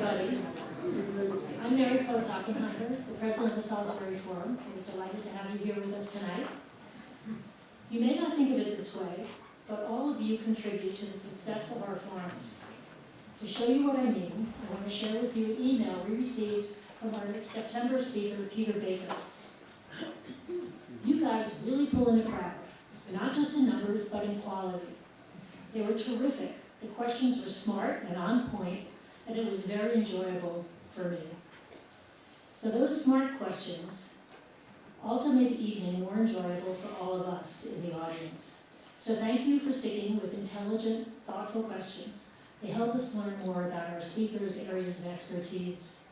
everybody. I'm Mary Oppenheimer, the president of the Salisbury Forum. We're delighted to have you here with us tonight. You may not think of it this way, but all of you contribute to the success of our forums. To show you what I mean, I want to share with you an email we received from our September speaker, Peter Baker. You guys really pull in a crowd, not just in numbers, but in quality. They were terrific. The questions were smart and on point, and it was very enjoyable for me. So those smart questions also made the evening more enjoyable for all of us in the audience. So thank you for sticking with intelligent, thoughtful questions. They help us learn more about our speakers' areas of expertise.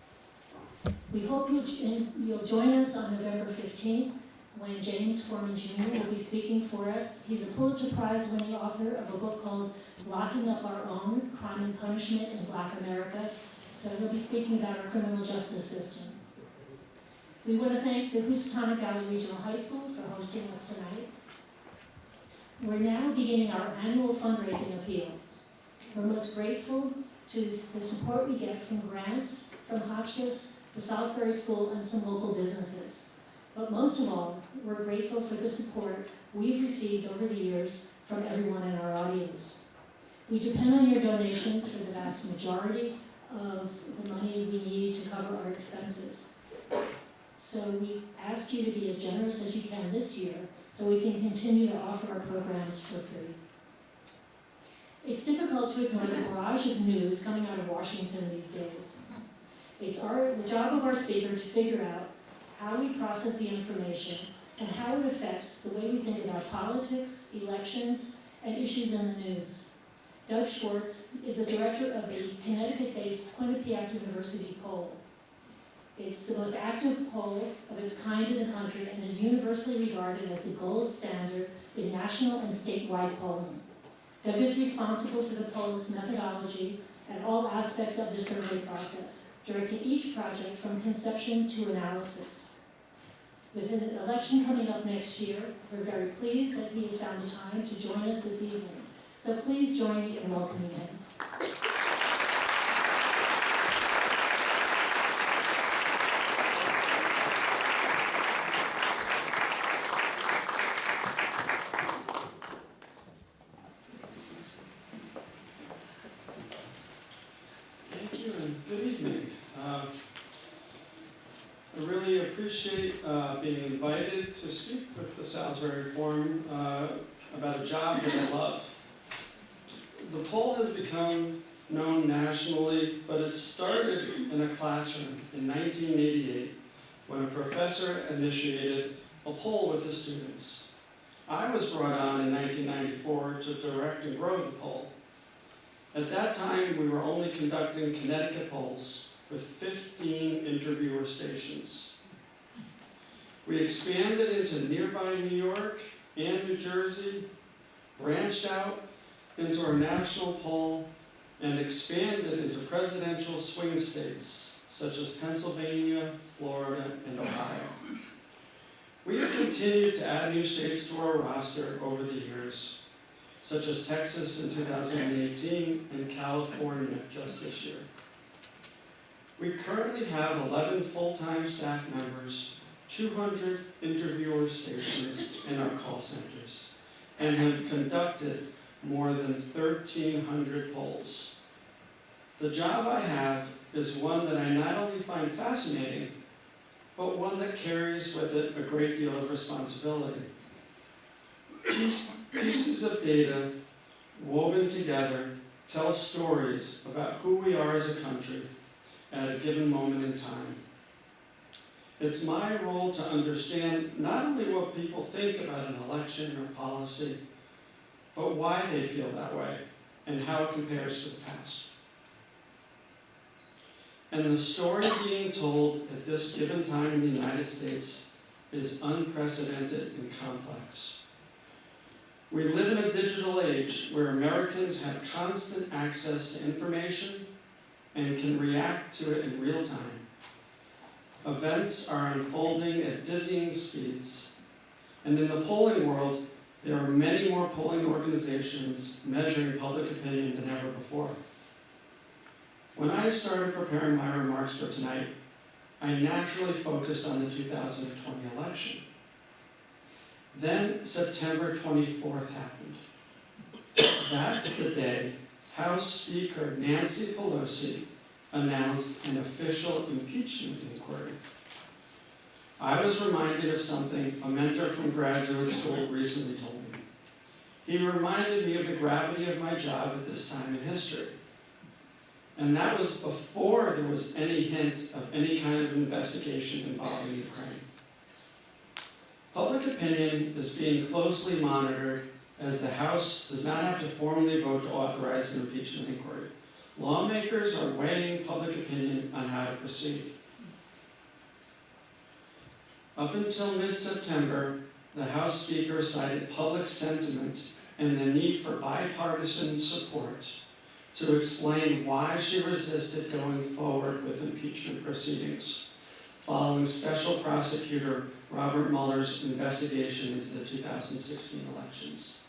We hope you'll join us on November 15th when James Foreman Jr. will be speaking for us. He's a Pulitzer Prize-winning author of a book called Locking Up Our Own, Crime and Punishment in Black America. So he'll be speaking about our criminal justice system. We want to thank the Housatonic Valley Regional High School for hosting us tonight. We're now beginning our annual fundraising appeal. We're most grateful to the support we get from grants from Hotchkiss, the Salisbury School, and some local businesses. But most of all, we're grateful for the support we've received over the years from everyone in our audience. We depend on your donations for the vast majority of the money we need to cover our expenses. So we ask you to be as generous as you can this year so we can continue to offer our programs for free. It's difficult to ignore the barrage of news coming out of Washington these days. It's the job of our speaker to figure out how we process the information and how it affects the way we think about politics, elections, and issues in the news. Doug Schwartz is the director of the Connecticut-based Quinnipiac University poll. It's the most active poll of its kind in the country and is universally regarded as the gold standard in national and statewide polling. Doug is responsible for the poll's methodology and all aspects of the survey process, directing each project from conception to analysis. With an election coming up next year, we're very pleased that he has found the time to join us this evening. So please join me in welcoming him. Thank you and good evening. I really appreciate being invited to speak with the Salisbury Forum about a job that I love. The poll has become known nationally, but it started in a classroom in 1988 when a professor initiated a poll with his students. I was brought on in 1994 to direct and grow the poll. At that time, we were only conducting Connecticut polls with 15 interviewer stations. We expanded into nearby New York and New Jersey, branched out into our national poll, and expanded into presidential swing states such as Pennsylvania, Florida, and Ohio. We have continued to add new states to our roster over the years, such as Texas in 2018 and California just this year. We currently have 11 full-time staff members, 200 interviewer stations in our call centers, and have conducted more than 1,300 polls. The job I have is one that I not only find fascinating, but one that carries with it a great deal of responsibility. Pieces of data woven together tell stories about who we are as a country at a given moment in time. It's my role to understand not only what people think about an election or policy, but why they feel that way and how it compares to the past. And the story being told at this given time in the United States is unprecedented and complex. We live in a digital age where Americans have constant access to information and can react to it in real time. Events are unfolding at dizzying speeds, and in the polling world, there are many more polling organizations measuring public opinion than ever before. When I started preparing my remarks for tonight, I naturally focused on the 2020 election. Then September 24th happened. That's the day House Speaker Nancy Pelosi announced an official impeachment inquiry. I was reminded of something a mentor from graduate school recently told me. He reminded me of the gravity of my job at this time in history. And that was before there was any hint of any kind of investigation involving Ukraine. Public opinion is being closely monitored as the House does not have to formally vote to authorize an impeachment inquiry. Lawmakers are weighing public opinion on how to proceed. Up until mid-September, the House Speaker cited public sentiment and the need for bipartisan support to explain why she resisted going forward with impeachment proceedings, following Special Prosecutor Robert Mueller's investigation into the 2016 elections.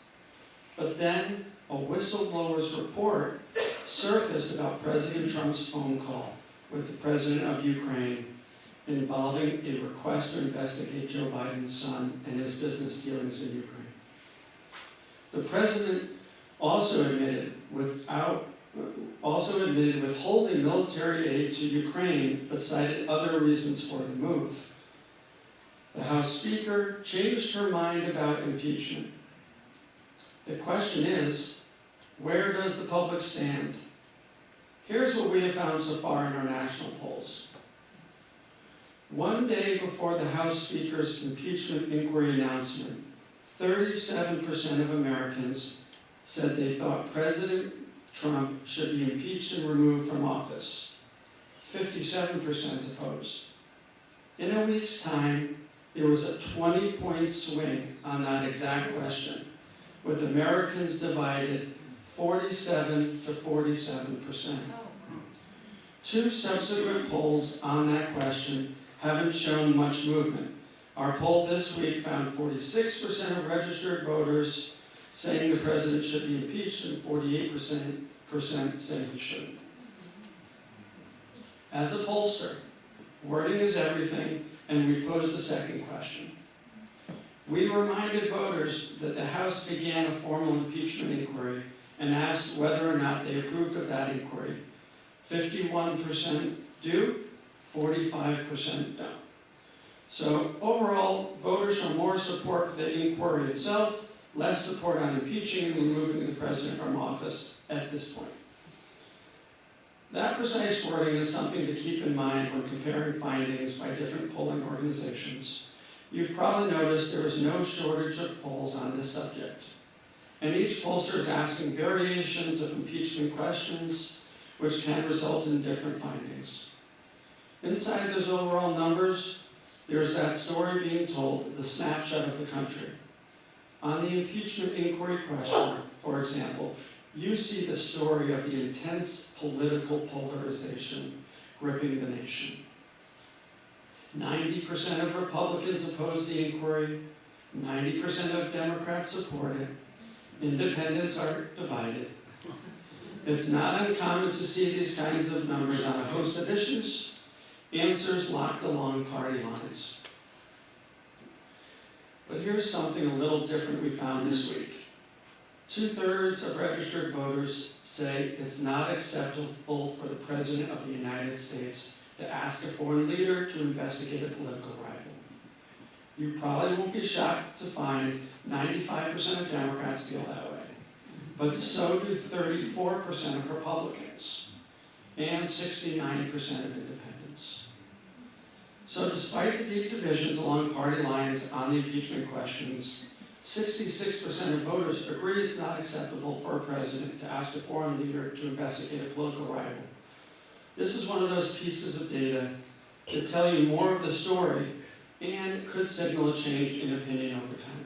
But then a whistleblower's report surfaced about President Trump's phone call with the President of Ukraine involving a request to investigate Joe Biden's son and his business dealings in Ukraine. The President also admitted withholding military aid to Ukraine, but cited other reasons for the move. The House Speaker changed her mind about impeachment. The question is, where does the public stand? Here's what we have found so far in our national polls. One day before the House Speaker's impeachment inquiry announcement, 37% of Americans said they thought President Trump should be impeached and removed from office. 57% opposed. In a week's time, there was a 20-point swing on that exact question, with Americans divided 47 to 47%. Two subsequent polls on that question haven't shown much movement. Our poll this week found 46% of registered voters saying the president should be impeached and 48% saying he shouldn't. As a pollster, wording is everything, and we posed a second question. We reminded voters that the House began a formal impeachment inquiry and asked whether or not they approved of that inquiry. 51% do, 45% don't. So overall, voters show more support for the inquiry itself, less support on impeaching and removing the president from office at this point. That precise wording is something to keep in mind when comparing findings by different polling organizations. You've probably noticed there is no shortage of polls on this subject. And each pollster is asking variations of impeachment questions, which can result in different findings. Inside those overall numbers, there's that story being told, the snapshot of the country. On the impeachment inquiry question, for example, you see the story of the intense political polarization gripping the nation. 90% of Republicans oppose the inquiry, 90% of Democrats support it, independents are divided. It's not uncommon to see these kinds of numbers on a host of issues, answers locked along party lines. But here's something a little different we found this week. 2/3 of registered voters say it's not acceptable for the President of the United States to ask a foreign leader to investigate a political rival. You probably won't be shocked to find 95% of Democrats feel that way. But so do 34% of Republicans and 69% of independents. So despite the deep divisions along party lines on the impeachment questions, 66% of voters agree it's not acceptable for a president to ask a foreign leader to investigate a political rival. This is one of those pieces of data that tell you more of the story and could signal a change in opinion over time.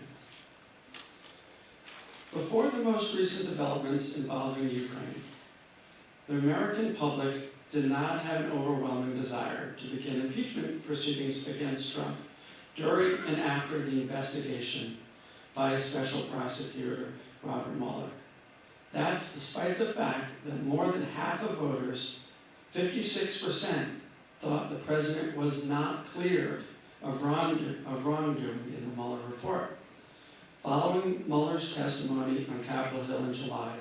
Before the most recent developments involving Ukraine, the American public did not have an overwhelming desire to begin impeachment proceedings against Trump during and after the investigation by a special prosecutor, Robert Mueller. That's despite the fact that more than half of voters 56% thought the president was not cleared of wrongdoing in the Mueller report. Following Mueller's testimony on Capitol Hill in July,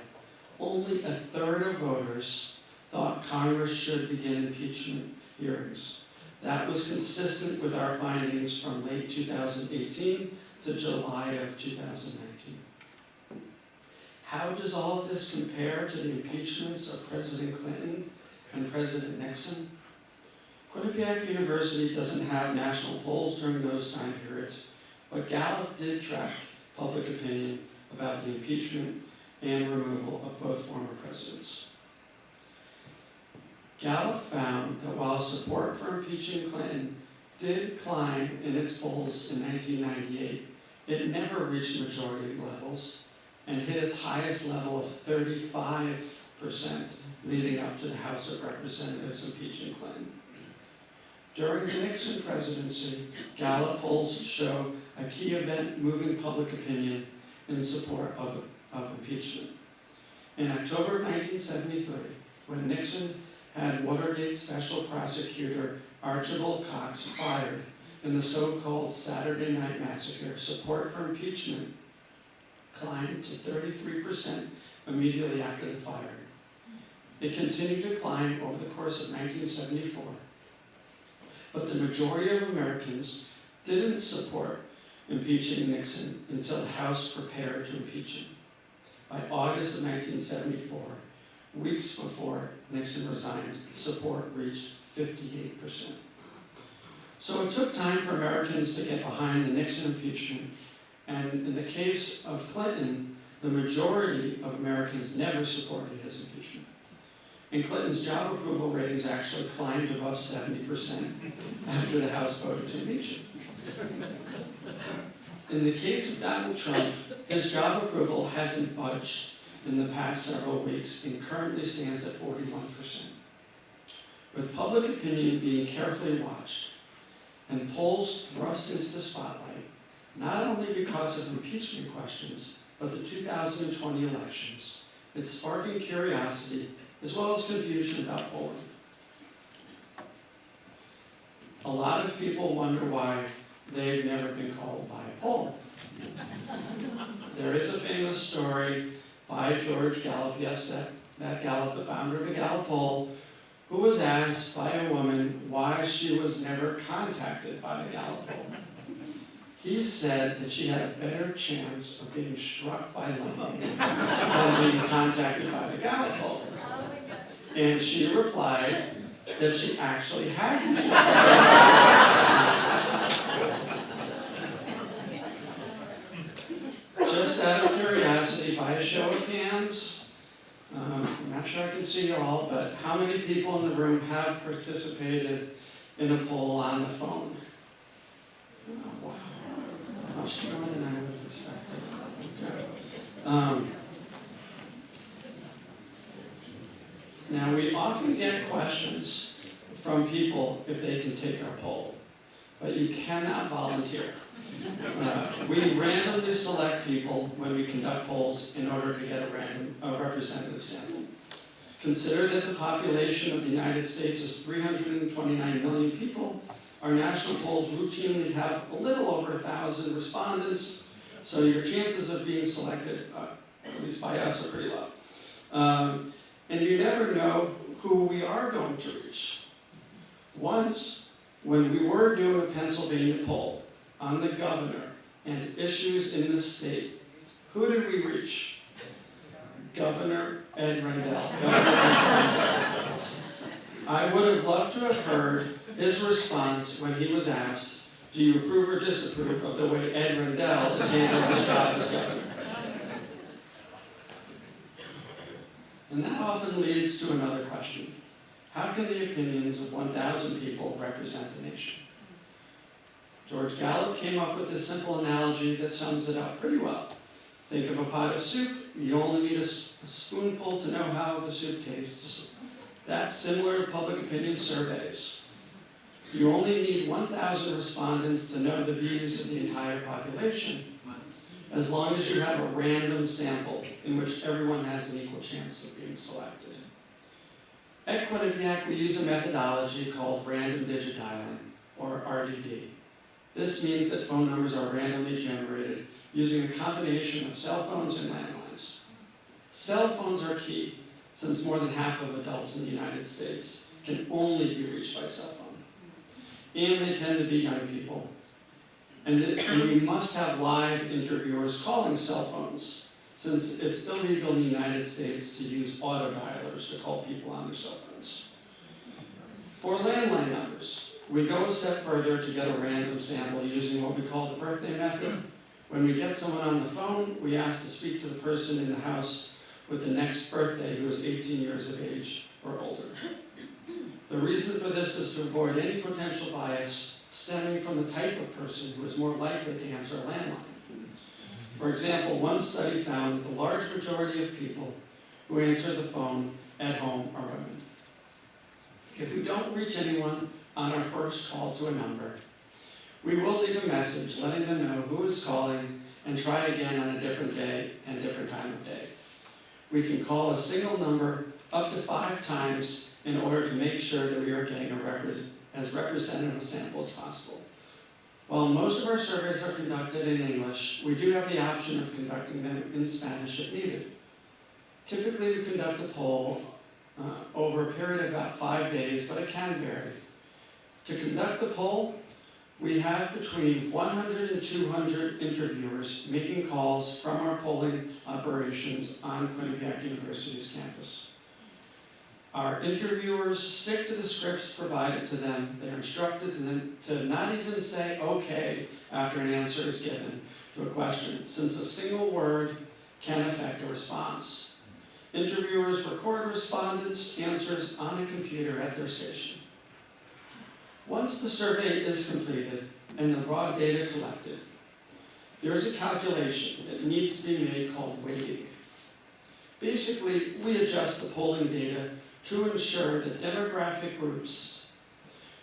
only a third of voters thought Congress should begin impeachment hearings. That was consistent with our findings from late 2018 to July of 2019. How does all of this compare to the impeachments of President Clinton and President Nixon? Quinnipiac University doesn't have national polls during those time periods, but Gallup did track public opinion about the impeachment and removal of both former presidents. Gallup found that while support for impeaching Clinton did climb in its polls in 1998, it never reached majority levels and hit its highest level of 35% leading up to the House of Representatives impeaching Clinton. During the Nixon presidency, Gallup polls show a key event moving public opinion in support of impeachment. In October of 1973, when Nixon had Watergate Special Prosecutor Archibald Cox fired in the so-called Saturday Night Massacre, support for impeachment climbed to 33% immediately after the firing. It continued to climb over the course of 1974, but the majority of Americans didn't support impeaching Nixon until the House prepared to impeach him. By August of 1974, weeks before Nixon resigned, support reached 58%. So it took time for Americans to get behind the Nixon impeachment, and in the case of Clinton, the majority of Americans never supported his impeachment. And Clinton's job approval ratings actually climbed above 70% after the House voted to impeach him. In the case of Donald Trump, his job approval hasn't budged in the past several weeks and currently stands at 41%. With public opinion being carefully watched and polls thrust into the spotlight, not only because of impeachment questions, but the 2020 elections, it's sparking curiosity as well as confusion about polling. A lot of people wonder why they've never been called by a poll. There is a famous story by George Gallup, yes, that Gallup, the founder of the Gallup poll, who was asked by a woman why she was never contacted by the Gallup poll. He said that she had a better chance of being struck by lightning than being contacted by the Gallup poll. And she replied that she actually had been struck by lightning. Just out of curiosity, by a show of hands, I'm not sure I can see you all, but how many people in the room have participated in a poll on the phone? Oh, wow. Much more than I would have expected. Okay. Now, we often get questions from people if they can take our poll, but you cannot volunteer. We randomly select people when we conduct polls in order to get a representative sample. Consider that the population of the United States is 329 million people. Our national polls routinely have a little over 1,000 respondents, so your chances of being selected, at least by us, are pretty low. And you never know who we are going to reach. Once, when we were doing a Pennsylvania poll on the governor and issues in the state, who did we reach? Governor Ed Rendell. I would have loved to have heard his response when he was asked, do you approve or disapprove of the way Ed Rendell is handling his job as governor? And that often leads to another question. How can the opinions of 1,000 people represent the nation? George Gallup came up with this simple analogy that sums it up pretty well. Think of a pot of soup. You only need a spoonful to know how the soup tastes. That's similar to public opinion surveys. You only need 1,000 respondents to know the views of the entire population, as long as you have a random sample in which everyone has an equal chance of being selected. At Quinnipiac, we use a methodology called random digit dialing, or RDD. This means that phone numbers are randomly generated using a combination of cell phones and landlines. Cell phones are key, since more than half of adults in the United States can only be reached by cell phone. And they tend to be young people. And we must have live interviewers calling cell phones, since it's illegal in the United States to use auto dialers to call people on their cell phones. For landline numbers, we go a step further to get a random sample using what we call the birthday method. When we get someone on the phone, we ask to speak to the person in the house with the next birthday who is 18 years of age or older. The reason for this is to avoid any potential bias stemming from the type of person who is more likely to answer a landline. For example, one study found that the large majority of people who answer the phone at home are women. If we don't reach anyone on our first call to a number, we will leave a message letting them know who is calling and try again on a different day and different time of day. We can call a single number up to 5 times in order to make sure that we are getting as representative a sample as possible. While most of our surveys are conducted in English, we do have the option of conducting them in Spanish if needed. Typically, we conduct a poll over a period of about 5 days, but it can vary. To conduct the poll, we have between 100 and 200 interviewers making calls from our polling operations on Quinnipiac University's campus. Our interviewers stick to the scripts provided to them. They're instructed to not even say okay after an answer is given to a question, since a single word can affect a response. Interviewers record respondents' answers on a computer at their station. Once the survey is completed and the raw data collected, there is a calculation that needs to be made called weighting. Basically, we adjust the polling data to ensure that demographic groups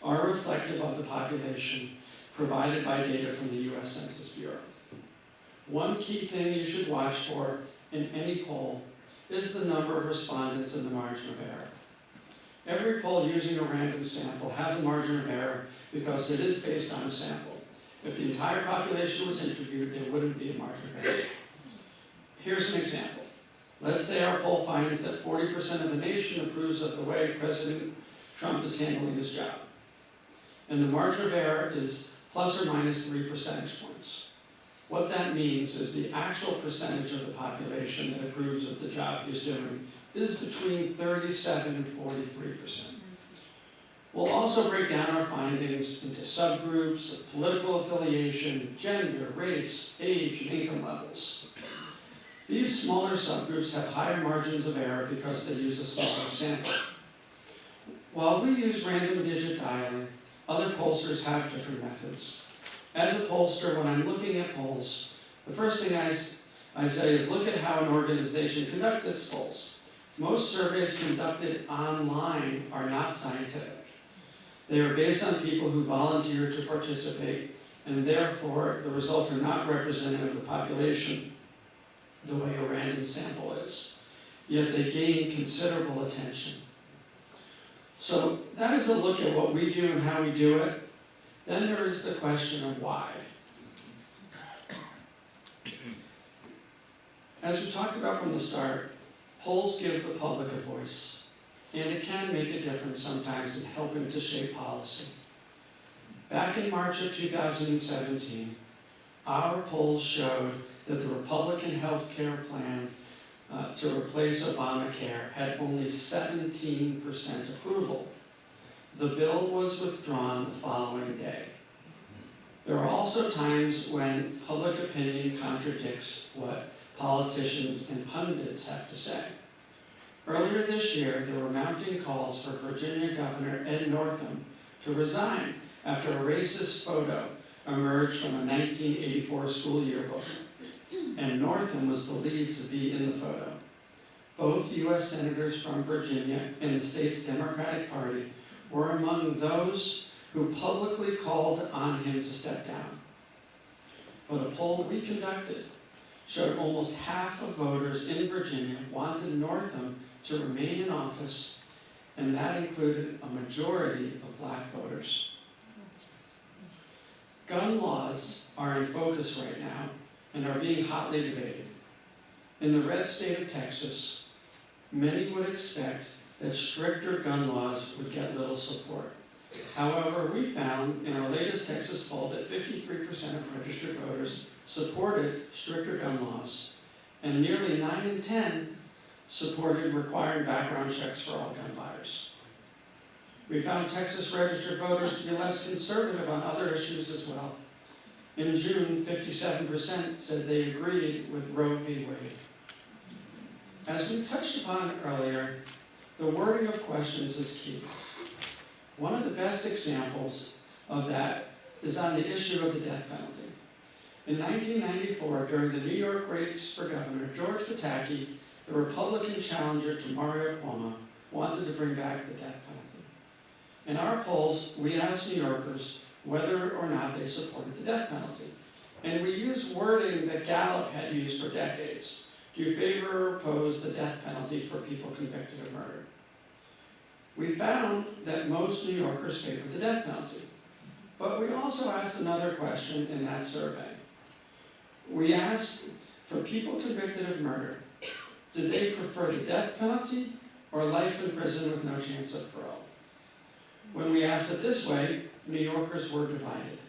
are reflective of the population provided by data from the U.S. Census Bureau. One key thing you should watch for in any poll is the number of respondents and the margin of error. Every poll using a random sample has a margin of error because it is based on a sample. If the entire population was interviewed, there wouldn't be a margin of error. Here's an example. Let's say our poll finds that 40% of the nation approves of the way President Trump is handling his job. And the margin of error is plus or minus 3 percentage points. What that means is the actual percentage of the population that approves of the job he's doing is between 37 and 43%. We'll also break down our findings into subgroups of political affiliation, gender, race, age, and income levels. These smaller subgroups have higher margins of error because they use a smaller sample. While we use random digit dialing, other pollsters have different methods. As a pollster, when I'm looking at polls, the first thing I say is look at how an organization conducts its polls. Most surveys conducted online are not scientific. They are based on people who volunteer to participate, and therefore the results are not representative of the population the way a random sample is. Yet they gain considerable attention. So that is a look at what we do and how we do it. Then there is the question of why. As we talked about from the start, polls give the public a voice, and it can make a difference sometimes in helping to shape policy. Back in March of 2017, our polls showed that the Republican health care plan to replace Obamacare had only 17% approval. The bill was withdrawn the following day. There are also times when public opinion contradicts what politicians and pundits have to say. Earlier this year, there were mounting calls for Virginia Governor Ed Northam to resign after a racist photo emerged from a 1984 school yearbook, and Northam was believed to be in the photo. Both U.S. senators from Virginia and the state's Democratic Party were among those who publicly called on him to step down. But a poll we conducted showed almost 1/2 of voters in Virginia wanted Northam to remain in office and that included a majority of black voters. Gun laws are in focus right now and are being hotly debated. In the red state of Texas, many would expect that stricter gun laws would get little support. However, we found in our latest Texas poll that 53% of registered voters supported stricter gun laws, and nearly 9 in 10 supported requiring background checks for all gun buyers. We found Texas registered voters to be less conservative on other issues as well. In June, 57% said they agreed with Roe v. Wade. As we touched upon earlier, the wording of questions is key. One of the best examples of that is on the issue of the death penalty. In 1994, during the New York race for governor, George Pataki, the Republican challenger to Mario Cuomo, wanted to bring back the death penalty. In our polls, we asked New Yorkers whether or not they supported the death penalty. And we used wording that Gallup had used for decades. Do you favor or oppose the death penalty for people convicted of murder? We found that most New Yorkers favored the death penalty. But we also asked another question in that survey. We asked, for people convicted of murder, did they prefer the death penalty or life in prison with no chance of parole? When we asked it this way, New Yorkers were divided.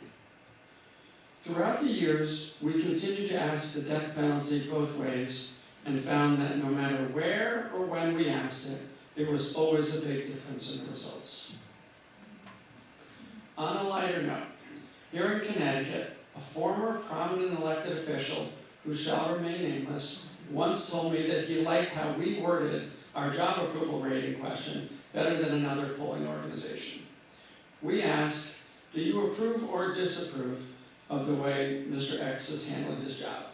Throughout the years, we continued to ask the death penalty both ways and found that no matter where or when we asked it, there was always a big difference in the results. On a lighter note, here in Connecticut, a former prominent elected official, who shall remain nameless, once told me that he liked how we worded our job approval rating question better than another polling organization. We asked, do you approve or disapprove of the way Mr. X is handling his job?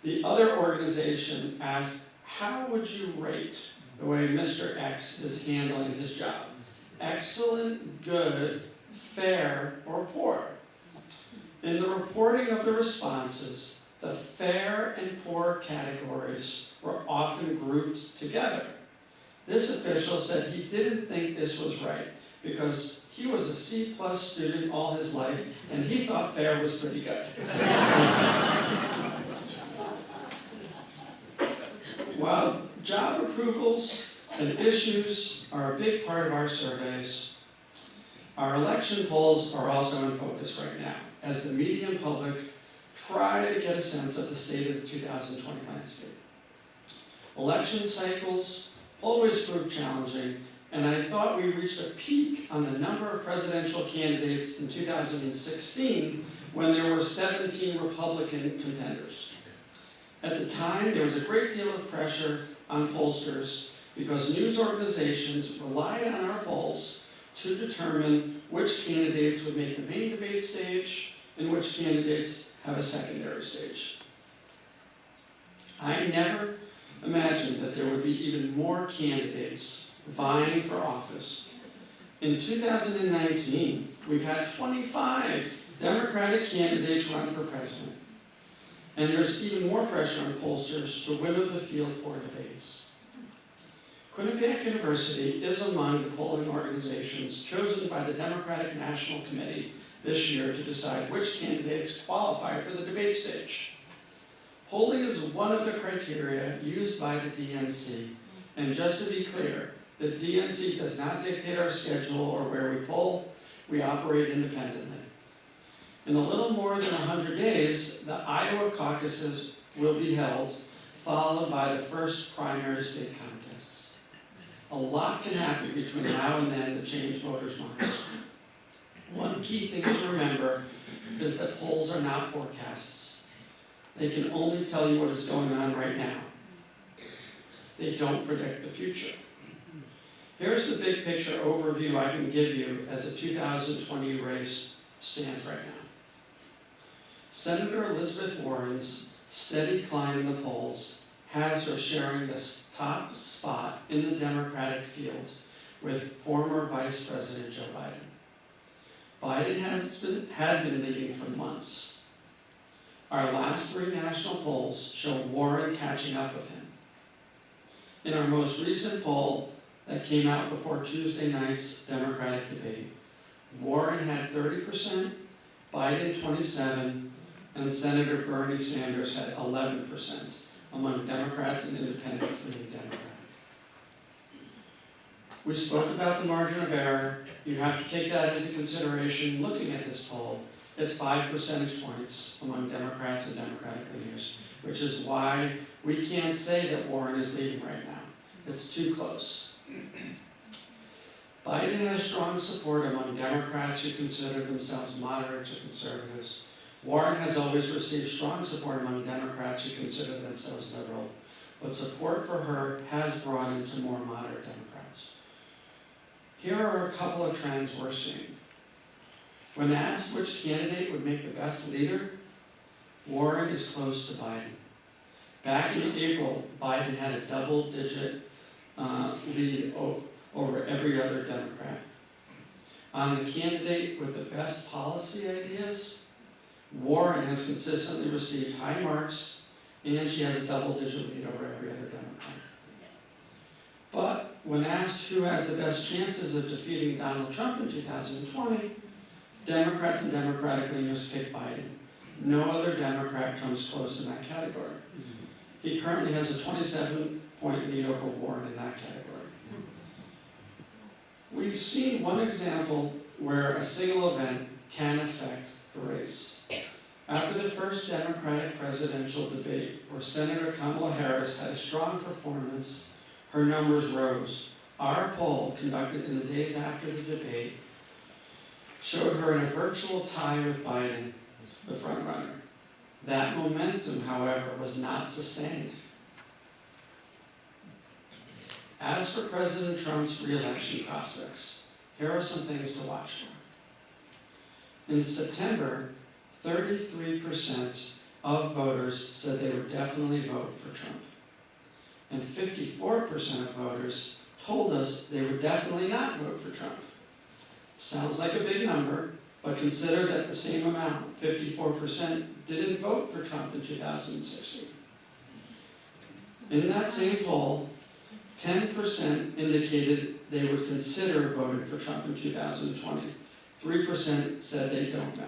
The other organization asked, how would you rate the way Mr. X is handling his job? Excellent, good, fair, or poor? In the reporting of the responses, the fair and poor categories were often grouped together. This official said he didn't think this was right because he was a C+ student all his life and he thought fair was pretty good. While job approvals and issues are a big part of our surveys, our election polls are also in focus right now as the media and public try to get a sense of the state of the 2020 landscape. Election cycles always prove challenging, and I thought we reached a peak on the number of presidential candidates in 2016 when there were 17 Republican contenders. At the time, there was a great deal of pressure on pollsters because news organizations relied on our polls to determine which candidates would make the main debate stage and which candidates have a secondary stage. I never imagined that there would be even more candidates vying for office. In 2019, we've had 25 Democratic candidates run for president. And there's even more pressure on pollsters to winnow the field for debates. Quinnipiac University is among the polling organizations chosen by the Democratic National Committee this year to decide which candidates qualify for the debate stage. Polling is one of the criteria used by the DNC, and just to be clear, the DNC does not dictate our schedule or where we poll. We operate independently. In a little more than 100 days, the Iowa caucuses will be held, followed by the first primary state contests. A lot can happen between now and then to change voters' minds. One key thing to remember is that polls are not forecasts. They can only tell you what is going on right now. They don't predict the future. Here's the big picture overview I can give you as the 2020 race stands right now. Senator Elizabeth Warren's steady climb in the polls has her sharing the top spot in the Democratic field with former Vice President Joe Biden. Biden had been leading for months. Our last 3 national polls show Warren catching up with him. In our most recent poll, that came out before Tuesday night's Democratic debate, Warren had 30%, Biden 27%, and Senator Bernie Sanders had 11% among Democrats and independents leaning Democratic. We spoke about the margin of error. You have to take that into consideration looking at this poll. It's 5 percentage points among Democrats and Democratic leaders, which is why we can't say that Warren is leading right now. It's too close. Biden has strong support among Democrats who consider themselves moderates or conservatives. Warren has always received strong support among Democrats who consider themselves liberal, but support for her has broadened to more moderate Democrats. Here are a couple of trends we're seeing. When asked which candidate would make the best leader, Warren is close to Biden. Back in April, Biden had a double-digit lead over every other Democrat. On the candidate with the best policy ideas, Warren has consistently received high marks, and she has a double-digit lead over every other Democrat. But when asked who has the best chances of defeating Donald Trump in 2020, Democrats and Democratic leaners pick Biden. No other Democrat comes close in that category. He currently has a 27-point lead over Warren in that category. We've seen one example where a single event can affect the race. After the first Democratic presidential debate, where Senator Kamala Harris had a strong performance, her numbers rose. Our poll, conducted in the days after the debate, showed her in a virtual tie with Biden, the frontrunner. That momentum, however, was not sustained. As for President Trump's re-election prospects, here are some things to watch for. In September, 33% of voters said they would definitely vote for Trump. And 54% of voters told us they would definitely not vote for Trump. Sounds like a big number, but consider that the same amount, 54%, didn't vote for Trump in 2016. In that same poll, 10% indicated they would consider voting for Trump in 2020. 3% said they don't know.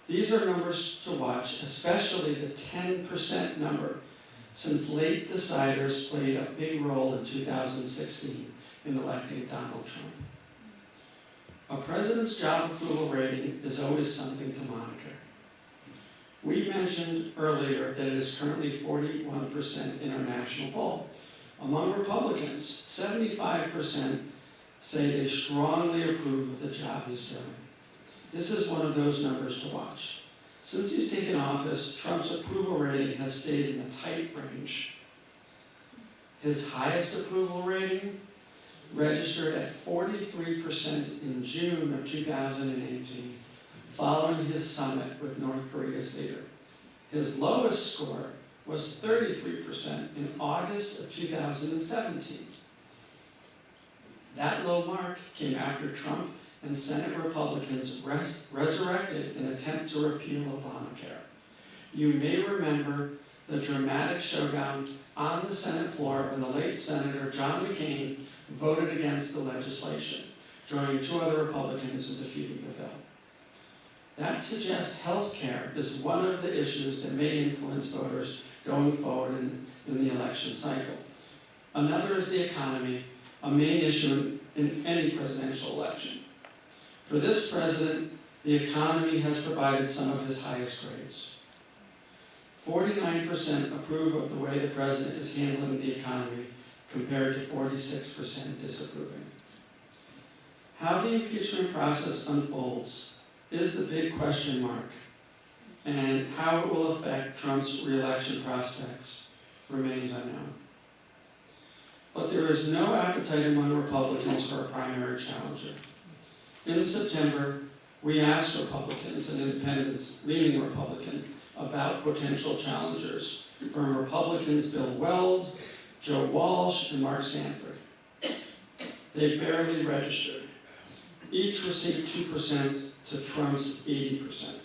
These are numbers to watch, especially the 10% number, since late deciders played a big role in 2016 in electing Donald Trump. A president's job approval rating is always something to monitor. We mentioned earlier that it is currently 41% in our national poll. Among Republicans, 75% say they strongly approve of the job he's doing. This is one of those numbers to watch. Since he's taken office, Trump's approval rating has stayed in a tight range. His highest approval rating registered at 43% in June of 2018, following his summit with North Korea's leader. His lowest score was 33% in August of 2017. That low mark came after Trump and Senate Republicans resurrected an attempt to repeal Obamacare. You may remember the dramatic showdown on the Senate floor when the late Senator John McCain voted against the legislation, joining 2 other Republicans in defeating the bill. That suggests health care is one of the issues that may influence voters going forward in the election cycle. Another is the economy, a main issue in any presidential election. For this president, the economy has provided some of his highest grades. 49% approve of the way the president is handling the economy, compared to 46% disapproving. How the impeachment process unfolds is the big question mark, and how it will affect Trump's re-election prospects remains unknown. But there is no appetite among Republicans for a primary challenger. In September, we asked Republicans and independents leaning Republican about potential challengers, from Republicans Bill Weld, Joe Walsh, and Mark Sanford. They barely registered. Each received 2% to Trump's 80%.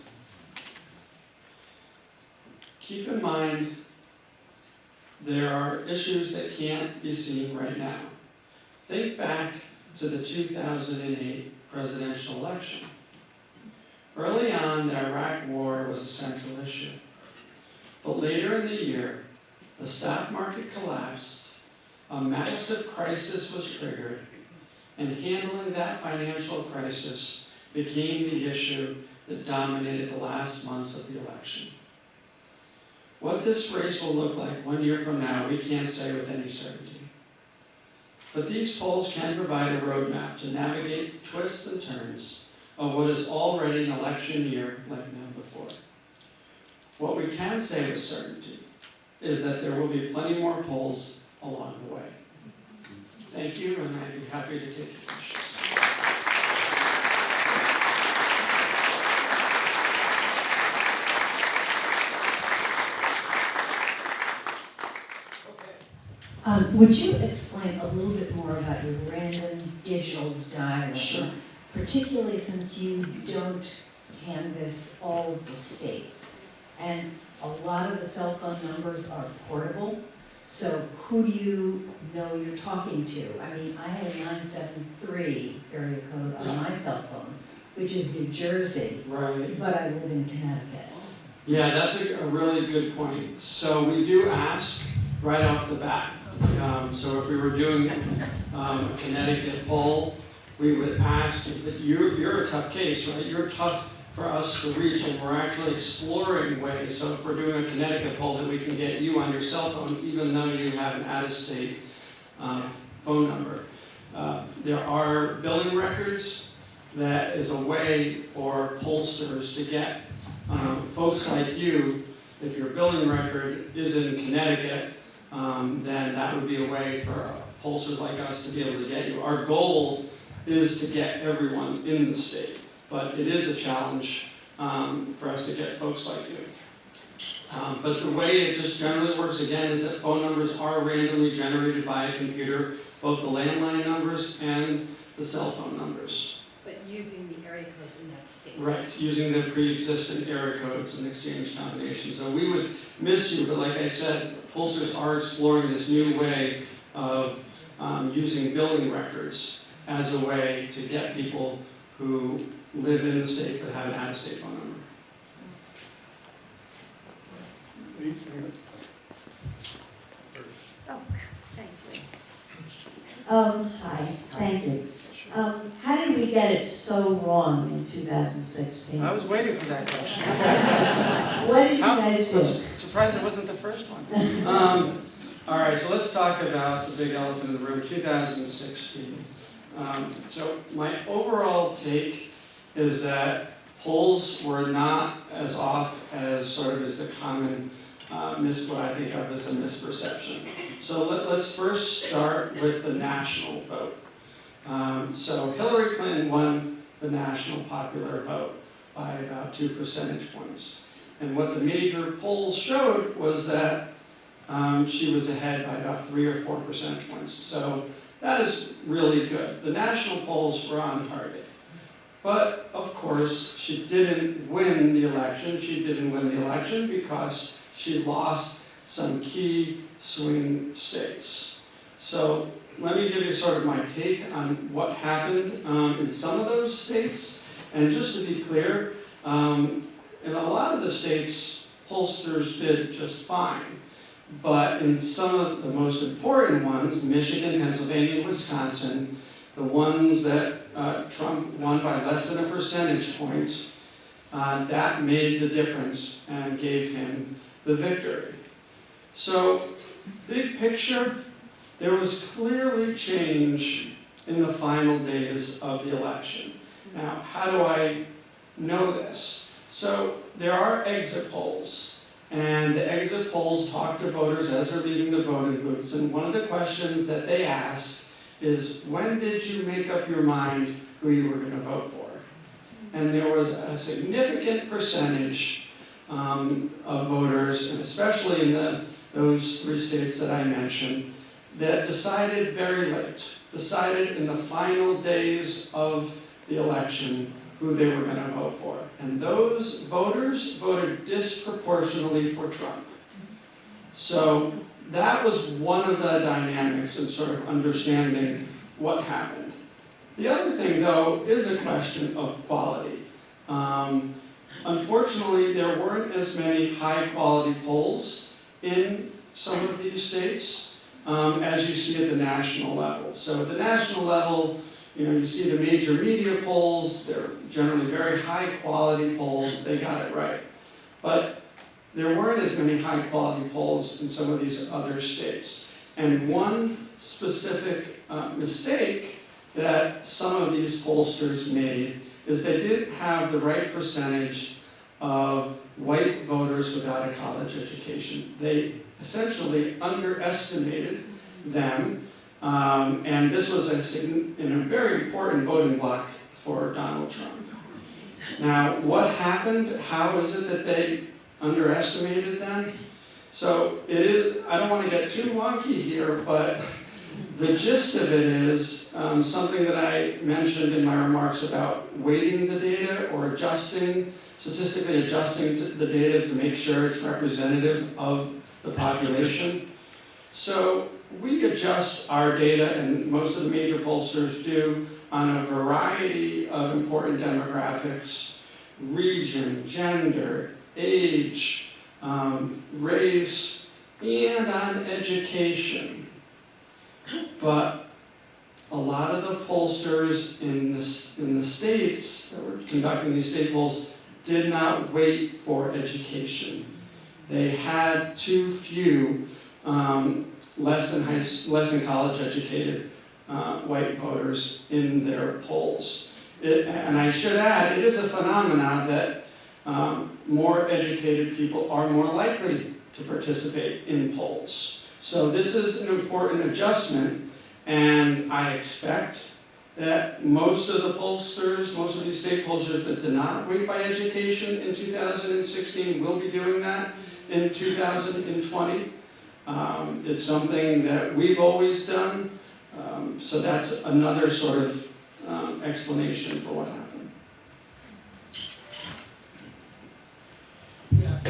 Keep in mind, there are issues that can't be seen right now. Think back to the 2008 presidential election. Early on, the Iraq War was a central issue. But later in the year, the stock market collapsed, a massive crisis was triggered, and handling that financial crisis became the issue that dominated the last months of the election. What this race will look like 1 year from now, we can't say with any certainty. But these polls can provide a roadmap to navigate the twists and turns of what is already an election year like never before. What we can say with certainty is that there will be plenty more polls along the way. Thank you, and I'd be happy to take your questions. Would you explain a little bit more about your random digital dialing? Sure. Particularly since you don't canvass all of the states. And a lot of the cell phone numbers are portable. So who do you know you're talking to? I mean, I have a 973 area code on my cell phone, which is New Jersey, Right. but I live in Connecticut. Yeah, that's a really good point. So we do ask right off the bat. So if we were doing a Connecticut poll, we would ask that you're a tough case, right? You're tough for us to reach, and we're actually exploring ways. So if we're doing a Connecticut poll, that we can get you on your cell phone, even though you have an out-of-state phone number. There are billing records that is a way for pollsters to get folks like you. If your billing record is in Connecticut, then that would be a way for pollsters like us to be able to get you. Our goal is to get everyone in the state, but it is a challenge for us to get folks like you. But the way it just generally works, again, is that phone numbers are randomly generated by a computer, both the landline numbers and the cell phone numbers. But using the area codes in that state. Right, using the pre-existing area codes and exchange combinations. So we would miss you, but like I said, pollsters are exploring this new way of using billing records as a way to get people who live in the state but have an out-of-state phone number. Oh, thanks. Hi, thank you. How did we get it so wrong in 2016? I was waiting for that question. What did you guys do? Surprised it wasn't the first one. All right, so let's talk about the big elephant in the room, 2016. So my overall take is that polls were not as off as sort of as the common what I think of as a misperception. So let's first start with the national vote. So Hillary Clinton won the national popular vote by about 2 percentage points. And what the major polls showed was that she was ahead by about 3 or 4 percentage points. So that is really good. The national polls were on target. But of course, she didn't win the election. She didn't win the election because she lost some key swing states. So let me give you sort of my take on what happened in some of those states. And just to be clear, in a lot of the states, pollsters did just fine. But in some of the most important ones, Michigan, Pennsylvania, Wisconsin, the ones that Trump won by less than a percentage point, that made the difference and gave him the victory. So, big picture, there was clearly change in the final days of the election. Now, how do I know this? So, there are exit polls. And the exit polls talk to voters as they're leaving the voting booths. And one of the questions that they ask is, when did you make up your mind who you were going to vote for? And there was a significant percentage of voters, and especially in those 3 states that I mentioned, that decided very late, decided in the final days of the election who they were going to vote for. And those voters voted disproportionately for Trump. So that was one of the dynamics in sort of understanding what happened. The other thing, though, is a question of quality. Unfortunately, there weren't as many high-quality polls in some of these states as you see at the national level. So at the national level, you see the major media polls. They're generally very high-quality polls. They got it right. But there weren't as many high-quality polls in some of these other states. And one specific mistake that some of these pollsters made is they didn't have the right percentage of white voters without a college education. They essentially underestimated them, and this was a very important voting bloc for Donald Trump. Now, what happened? How is it that they underestimated them? So I don't want to get too wonky here, but the gist of it is something that I mentioned in my remarks about weighting the data or statistically adjusting the data to make sure it's representative of the population. So we adjust our data, and most of the major pollsters do, on a variety of important demographics: region, gender, age, race, and on education. But a lot of the pollsters in the states that were conducting these state polls did not wait for education. They had too few less than college educated white voters in their polls. And I should add, it is a phenomenon that more educated people are more likely to participate in polls. So this is an important adjustment, and I expect that most of the pollsters, most of these state pollsters that did not wait by education in 2016 will be doing that in 2020. It's something that we've always done, so that's another sort of explanation for what happened. Yeah.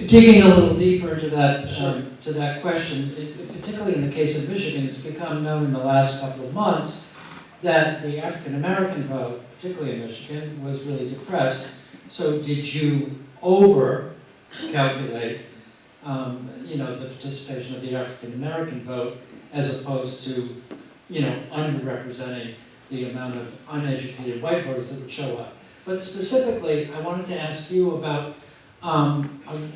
Digging a little deeper into that, Sure. to that question, particularly in the case of Michigan, it's become known in the last couple of months that the African American vote, particularly in Michigan, was really depressed. So did you over-calculate, the participation of the African American vote as opposed to, underrepresenting the amount of uneducated white voters that would show up? But specifically, I wanted to ask you about a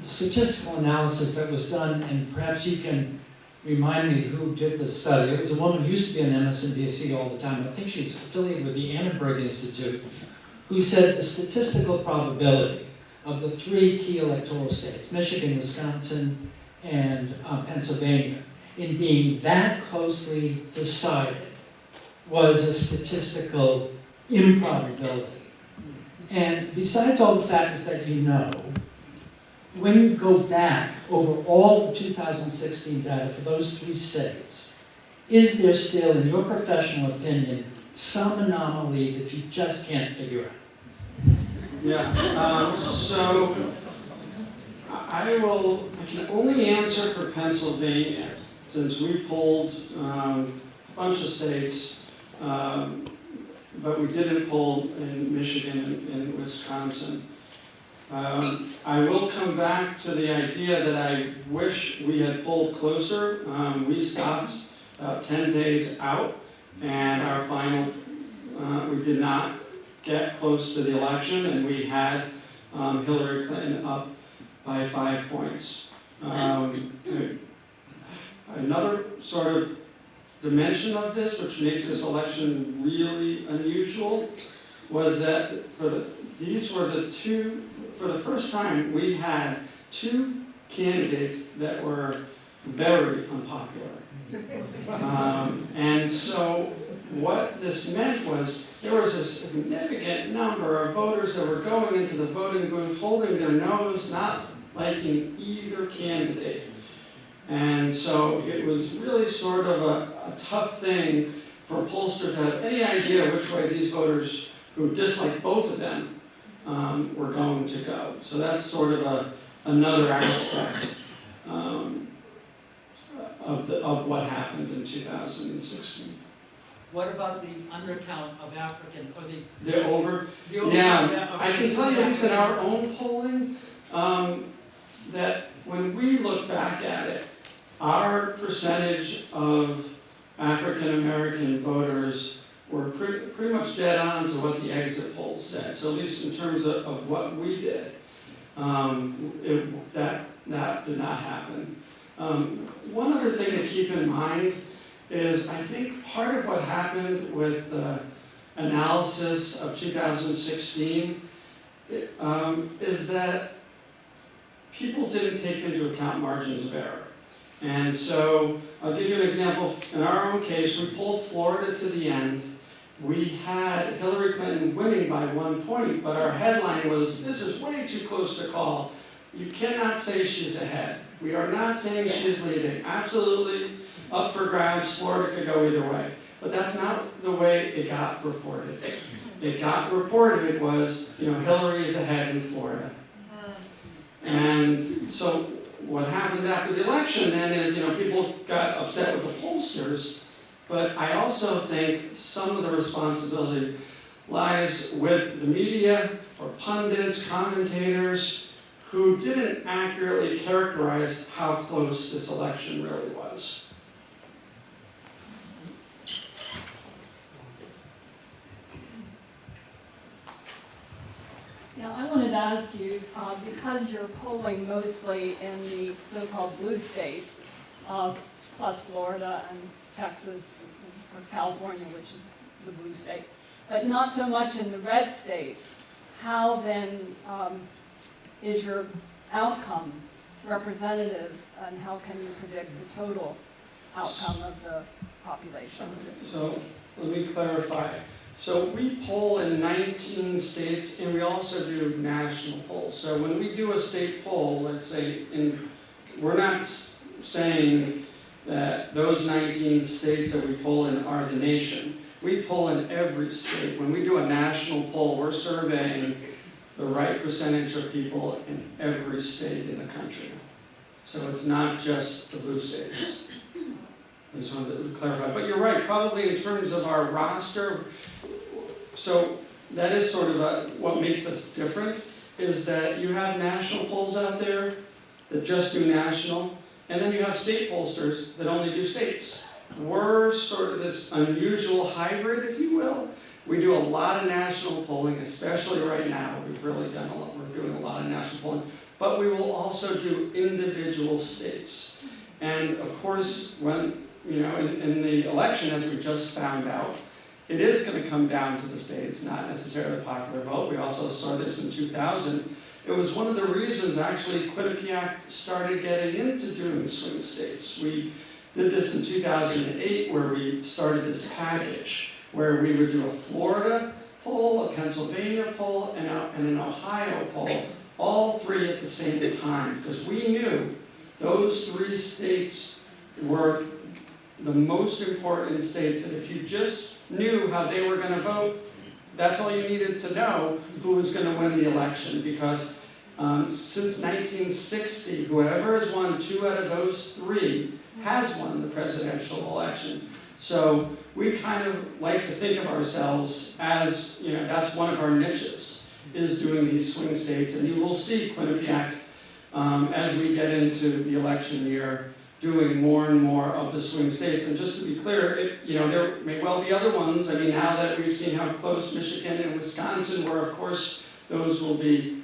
statistical analysis that was done, and perhaps you can remind me who did the study. It was a woman who used to be on MSNBC all the time. I think she's affiliated with the Annenberg Institute, who said the statistical probability of the three key electoral states, Michigan, Wisconsin, and Pennsylvania, in being that closely decided was a statistical improbability. And besides all the factors that you know, when you go back over all the 2016 data for those three states, is there still, in your professional opinion, some anomaly that you just can't figure out? Yeah, so I can only answer for Pennsylvania, since we polled a bunch of states, but we didn't poll in Michigan and Wisconsin. I will come back to the idea that I wish we had polled closer. We stopped about 10 days out, and our final, we did not get close to the election, and we had Hillary Clinton up by 5 points. Another sort of dimension of this, which makes this election really unusual, was that for the first time, we had two candidates that were very unpopular. And so what this meant was there was a significant number of voters that were going into the voting booth holding their nose, not liking either candidate. And so it was really sort of a tough thing for a pollster to have any idea which way these voters who disliked both of them were going to go. So that's sort of another aspect. of what happened in 2016. What about the undercount of African, or The over, the overcount yeah, of I can tell you, at least in African- our own polling, that when we look back at it, our percentage of African American voters were pretty much dead on to what the exit polls said. So at least in terms of what we did, that did not happen. One other thing to keep in mind is I think part of what happened with the analysis of 2016 is that people didn't take into account margins of error. And so I'll give you an example. In our own case, we pulled Florida to the end. We had Hillary Clinton winning by 1 point, but our headline was, "This is way too close to call. You cannot say she's ahead." We are not saying she's leading. Absolutely up for grabs. Florida could go either way. But that's not the way it got reported. It got reported was, Hillary is ahead in Florida. And so what happened after the election then is, people got upset with the pollsters, but I also think some of the responsibility lies with the media or pundits, commentators, who didn't accurately characterize how close this election really was. Now, I wanted to ask you, because you're polling mostly in the so-called blue states, plus Florida and Texas, and plus California, which is the blue state, but not so much in the red states, how then is your outcome representative, and how can you predict the total outcome of the population? So let me clarify. So we poll in 19 states, and we also do national polls. So when we do a state poll, let's say, we're not saying that those 19 states that we poll in are the nation. We poll in every state. When we do a national poll, we're surveying the right percentage of people in every state in the country. So it's not just the blue states. I just wanted to clarify. But you're right, probably in terms of our roster, so that is sort of what makes us different, is that you have national polls out there that just do national, and then you have state pollsters that only do states. We're sort of this unusual hybrid, if you will. We do a lot of national polling, especially right now. We've really done a lot. We're doing a lot of national polling. But we will also do individual states. And of course, when, in the election, as we just found out, it is going to come down to the states, not necessarily the popular vote. We also saw this in 2000. It was one of the reasons, actually, Quinnipiac started getting into doing swing states. We did this in 2008, where we started this package, where we would do a Florida poll, a Pennsylvania poll, and an Ohio poll, all three at the same time, because we knew those three states were the most important states, that if you just knew how they were going to vote, that's all you needed to know who was going to win the election, because since 1960, whoever has won 2 out of those 3 has won the presidential election. So we kind of like to think of ourselves as, that's one of our niches, is doing these swing states. And you will see Quinnipiac, as we get into the election year, doing more and more of the swing states. And just to be clear, there may well be other ones. I mean, now that we've seen how close Michigan and Wisconsin were, of course, those will be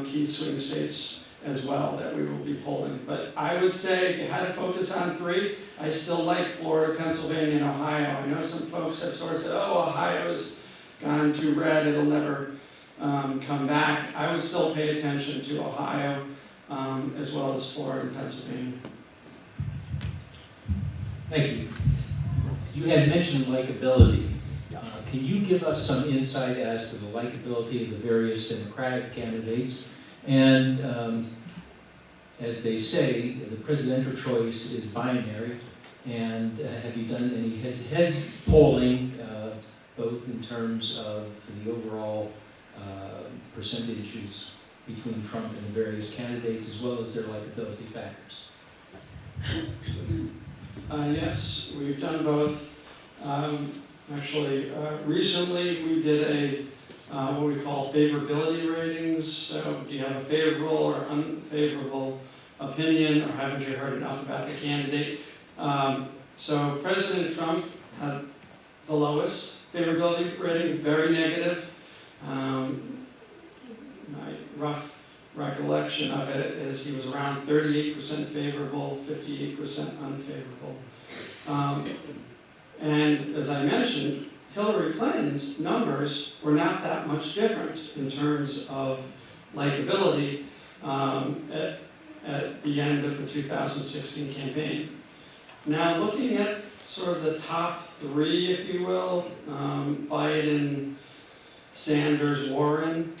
key swing states as well that we will be polling. But I would say, if you had to focus on 3, I still like Florida, Pennsylvania, and Ohio. I know some folks have sort of said, oh, Ohio's gone too red, it'll never come back. I would still pay attention to Ohio, as well as Florida and Pennsylvania. Thank you. You had mentioned likability. Can you give us some insight as to the likability of the various Democratic candidates? And as they say, the presidential choice is binary. And have you done any head-to-head polling, both in terms of the overall percentages between Trump and the various candidates, as well as their likability factors? Yes, we've done both. Actually, recently we did what we call favorability ratings. So do you have a favorable or unfavorable opinion, or haven't you heard enough about the candidate? So President Trump had the lowest favorability rating, very negative. My rough recollection of it is he was around 38% favorable, 58% unfavorable. And as I mentioned, Hillary Clinton's numbers were not that much different in terms of likability at the end of the 2016 campaign. Now, looking at sort of the top three, if you will, Biden, Sanders, Warren,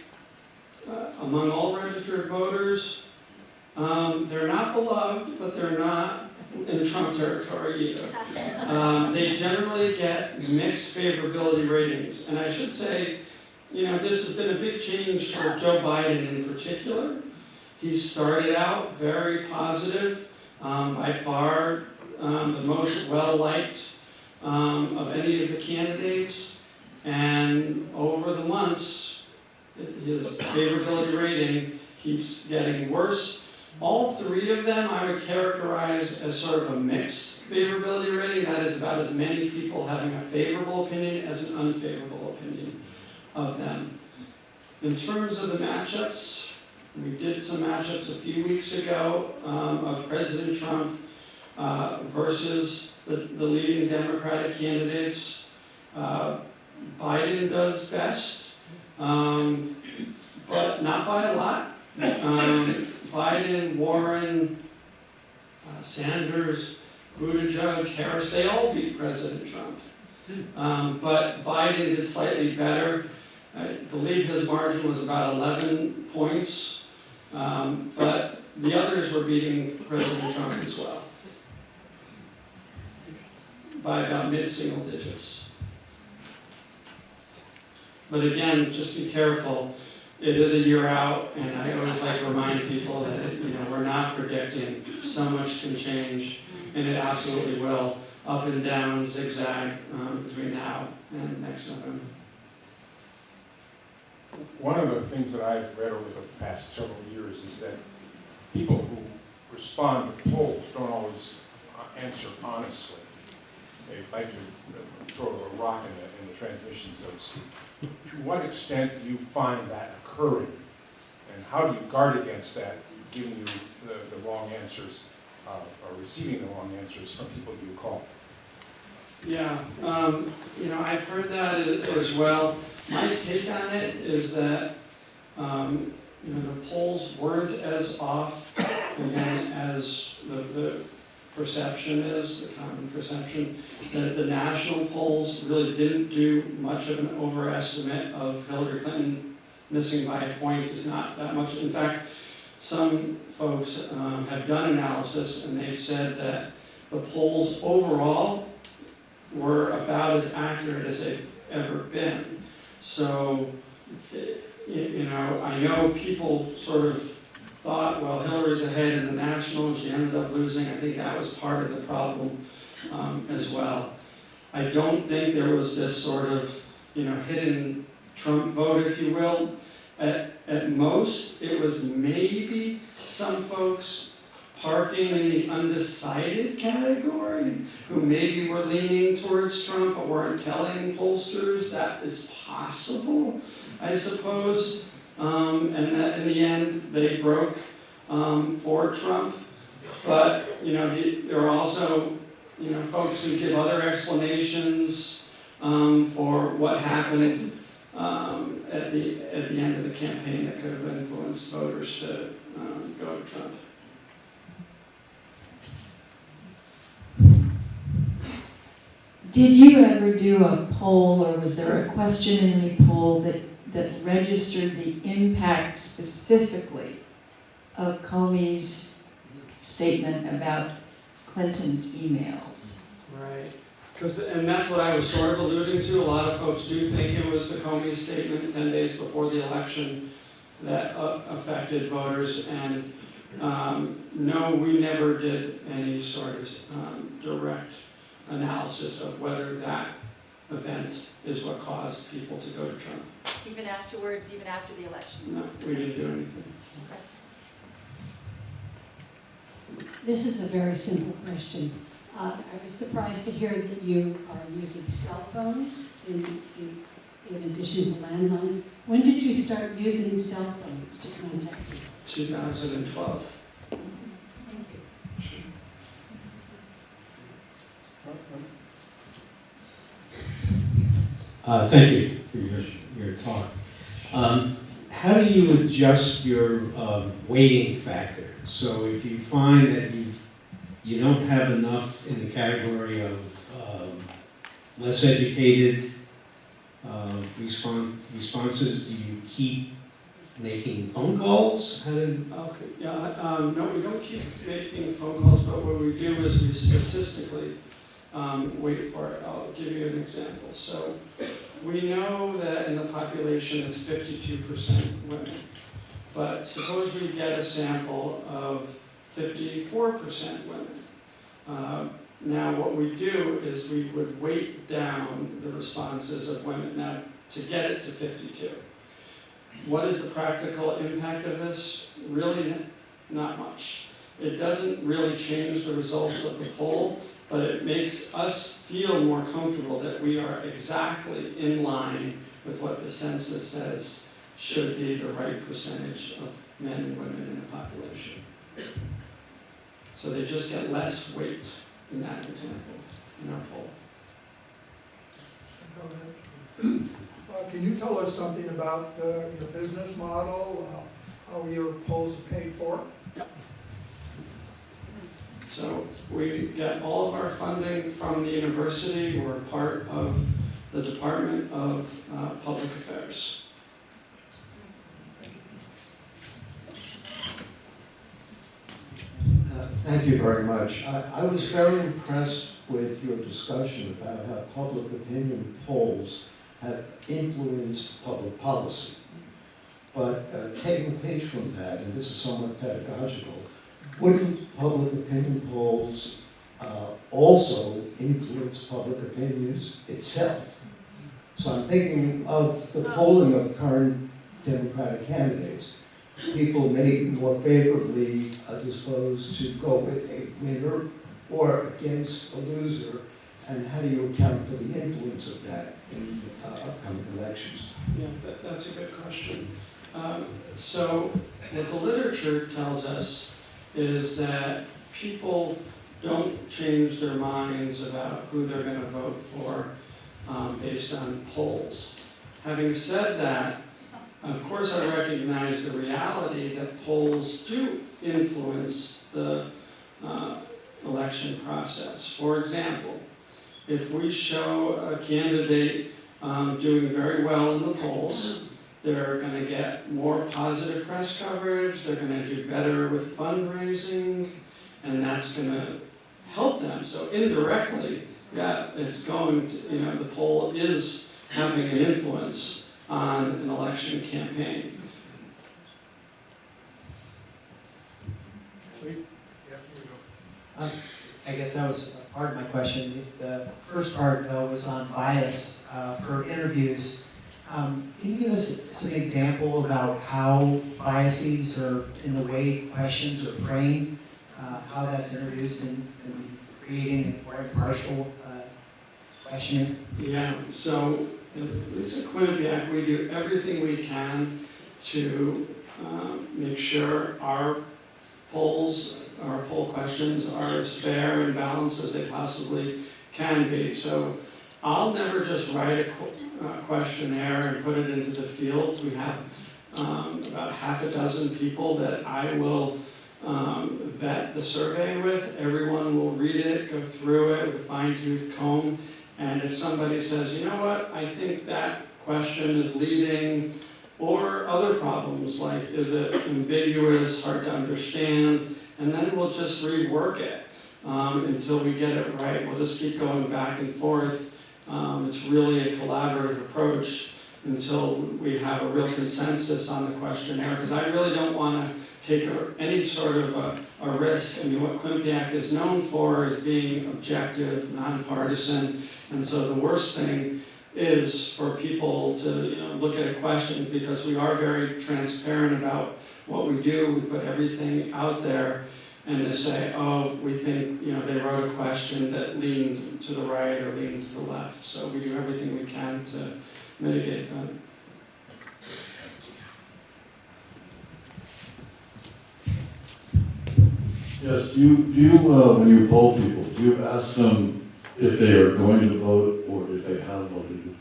among all registered voters, they're not beloved, but they're not in Trump territory either. They generally get mixed favorability ratings. And I should say, this has been a big change for Joe Biden in particular. He started out very positive, by far the most well-liked of any of the candidates. And over the months, his favorability rating keeps getting worse. All three of them I would characterize as sort of a mixed favorability rating. That is about as many people having a favorable opinion as an unfavorable opinion of them. In terms of the matchups, we did some matchups a few weeks ago of President Trump versus the leading Democratic candidates. Biden does best, but not by a lot. Biden, Warren, Sanders, Buttigieg, Harris, they all beat President Trump. But Biden did slightly better. I believe his margin was about 11 points, but the others were beating President Trump as well by about mid-single digits. But again, just be careful. It is a year out, and I always like to remind people that we're not predicting. So much can change, and it absolutely will, up and down, zigzag between now and next November. One of the things that I've read over the past several years is that people who respond to polls don't always answer honestly. They like to throw a rock in the transmission, so to speak. To what extent do you find that occurring? And how do you guard against that, giving you the wrong answers, or receiving the wrong answers from people you call? Yeah, I've heard that as well. My take on it is that, the polls weren't as off, again, as the perception is, the common perception, that the national polls really didn't do much of an overestimate of Hillary Clinton. Missing by a point is not that much. In fact, some folks have done analysis, and they've said that the polls overall were about as accurate as they've ever been. So, I know people sort of thought, well, Hillary's ahead in the national, and she ended up losing. I think that was part of the problem as well. I don't think there was this sort of, hidden Trump vote, if you will. At most, it was maybe some folks parking in the undecided category who maybe were leaning towards Trump but weren't telling pollsters. That is possible, I suppose. And that in the end, they broke for Trump. But, there are also, folks who give other explanations for what happened at the end of the campaign that could have influenced voters to go to Trump. Did you ever do a poll, or was there a question in any poll that registered the impact specifically of Comey's statement about Clinton's emails? Right. And that's what I was sort of alluding to. A lot of folks do think it was the Comey statement 10 days before the election that affected voters. And No, we never did any sort of direct analysis of whether that event is what caused people to go to Trump. Even afterwards, even after the election? No, we didn't do anything. This is a very simple question. I was surprised to hear that you are using cell phones in addition to landlines. When did you start using cell phones to contact people? 2012. Thank you. Thank you for your talk. How do you adjust your weighting factor? So if you find that you don't have enough in the category of less educated responses, do you keep making phone calls? Okay, yeah, no, we don't keep making phone calls, but what we do is we statistically wait for it. I'll give you an example. So we know that in the population it's 52% women, but suppose we get a sample of 54% women. Now what we do is we would weight down the responses of women now to get it to 52. What is the practical impact of this? Really not much. It doesn't really change the results of the poll, but it makes us feel more comfortable that we are exactly in line with what the census says should be the right percentage of men and women in the population. So they just get less weight in that example, in our poll. Can you tell us something about your business model, how your polls are paid for? So we get all of our funding from the university. We're part of the Department of Public Affairs. Thank you very much. I was very impressed with your discussion about how public opinion polls have influenced public policy. But taking a page from that, and this is somewhat pedagogical, wouldn't public opinion polls also influence public opinions itself? So I'm thinking of the polling of current Democratic candidates. People may be more favorably disposed to go with a winner or against a loser, and how do you account for the influence of that in upcoming elections? Yeah, that's a good question. So what the literature tells us is that people don't change their minds about who they're going to vote for based on polls. Having said that, of course I recognize the reality that polls do influence the election process. For example, if we show a candidate doing very well in the polls, they're going to get more positive press coverage, they're going to do better with fundraising, and that's going to help them. So indirectly, yeah, it's going to, the poll is having an influence on an election campaign. I guess that was part of my question. The first part was on bias for interviews. Can you give us some example about how biases are in the way questions are framed, how that's introduced in creating a more impartial questioning? Yeah, so at least at Quinnipiac, we do everything we can to make sure our poll questions are as fair and balanced as they possibly can be. So I'll never just write a questionnaire and put it into the field. We have about half a dozen people that I will vet the survey with. Everyone will read it, go through it with a fine-tooth comb, and if somebody says, you know what, I think that question is leading, or other problems like, is it ambiguous, hard to understand, and then we'll just rework it until we get it right. We'll just keep going back and forth. It's really a collaborative approach until we have a real consensus on the questionnaire, because I really don't want to take any sort of a risk. I mean, what Quinnipiac is known for is being objective, nonpartisan, and so the worst thing is for people to look at a question, because we are very transparent about what we do. We put everything out there, and to say, oh, we think they wrote a question that leaned to the right or leaned to the left. So we do everything we can to mitigate that. Yes, do you when you poll people, do you ask them if they are going to vote or if they have voted?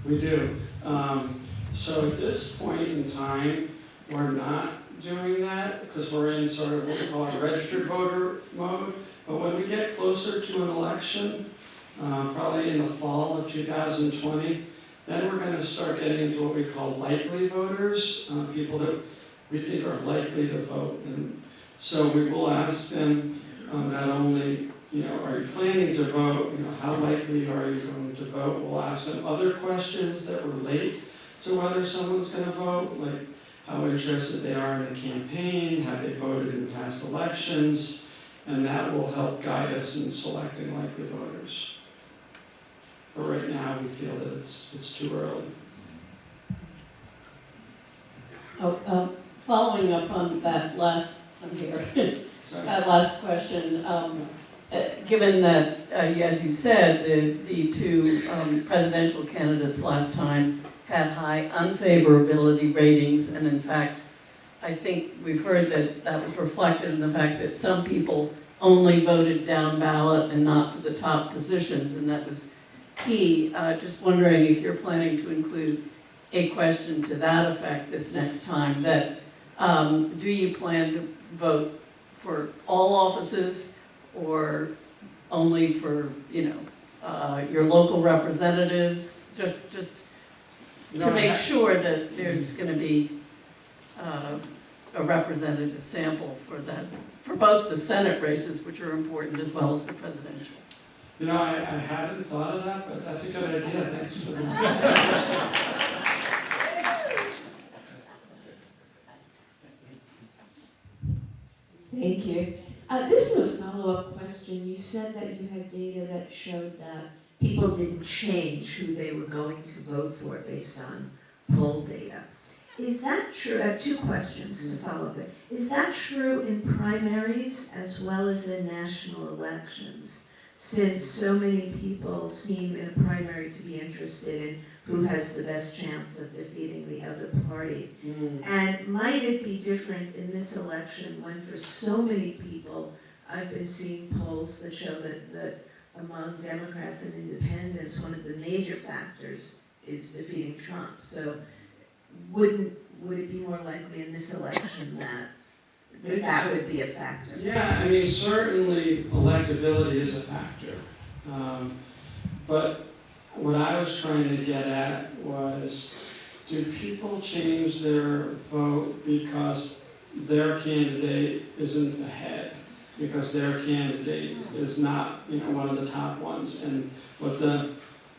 We do. So at this point in time, we're not doing that because we're in sort of what we call a registered voter mode. But when we get closer to an election, probably in the fall of 2020, then we're going to start getting into what we call likely voters, people that we think are likely to vote. And so we will ask them not only, are you planning to vote? How likely are you going to vote? We'll ask them other questions that relate to whether someone's going to vote, like how interested they are in the campaign, have they voted in past elections, and that will help guide us in selecting likely voters. But right now, we feel that it's too early. Following up on that last, that last question, given that, as you said, the two presidential candidates last time had high unfavorability ratings, and in fact, I think we've heard that that was reflected in the fact that some people only voted down ballot and not for the top positions, and that was key. Just wondering if you're planning to include a question to that effect this next time, that do you plan to vote for all offices or only for, your local representatives, just to make sure that there's going to be a representative sample for both the Senate races, which are important, as well as the presidential. I hadn't thought of that, but that's a good idea. Thanks for that. Thank you. This is a follow-up question. You said that you had data that showed that people didn't change who they were going to vote for based on poll data. Is that true? I have two questions to follow up with. Is that true in primaries as well as in national elections? Since so many people seem in a primary to be interested in who has the best chance of defeating the other party. And might it be different in this election when for so many people, I've been seeing polls that show that among Democrats and independents, one of the major factors is defeating Trump. So would it be more likely in this election that would be a factor? Yeah, certainly electability is a factor. But what I was trying to get at was, do people change their vote because their candidate isn't ahead? Because their candidate is not, one of the top ones? And what the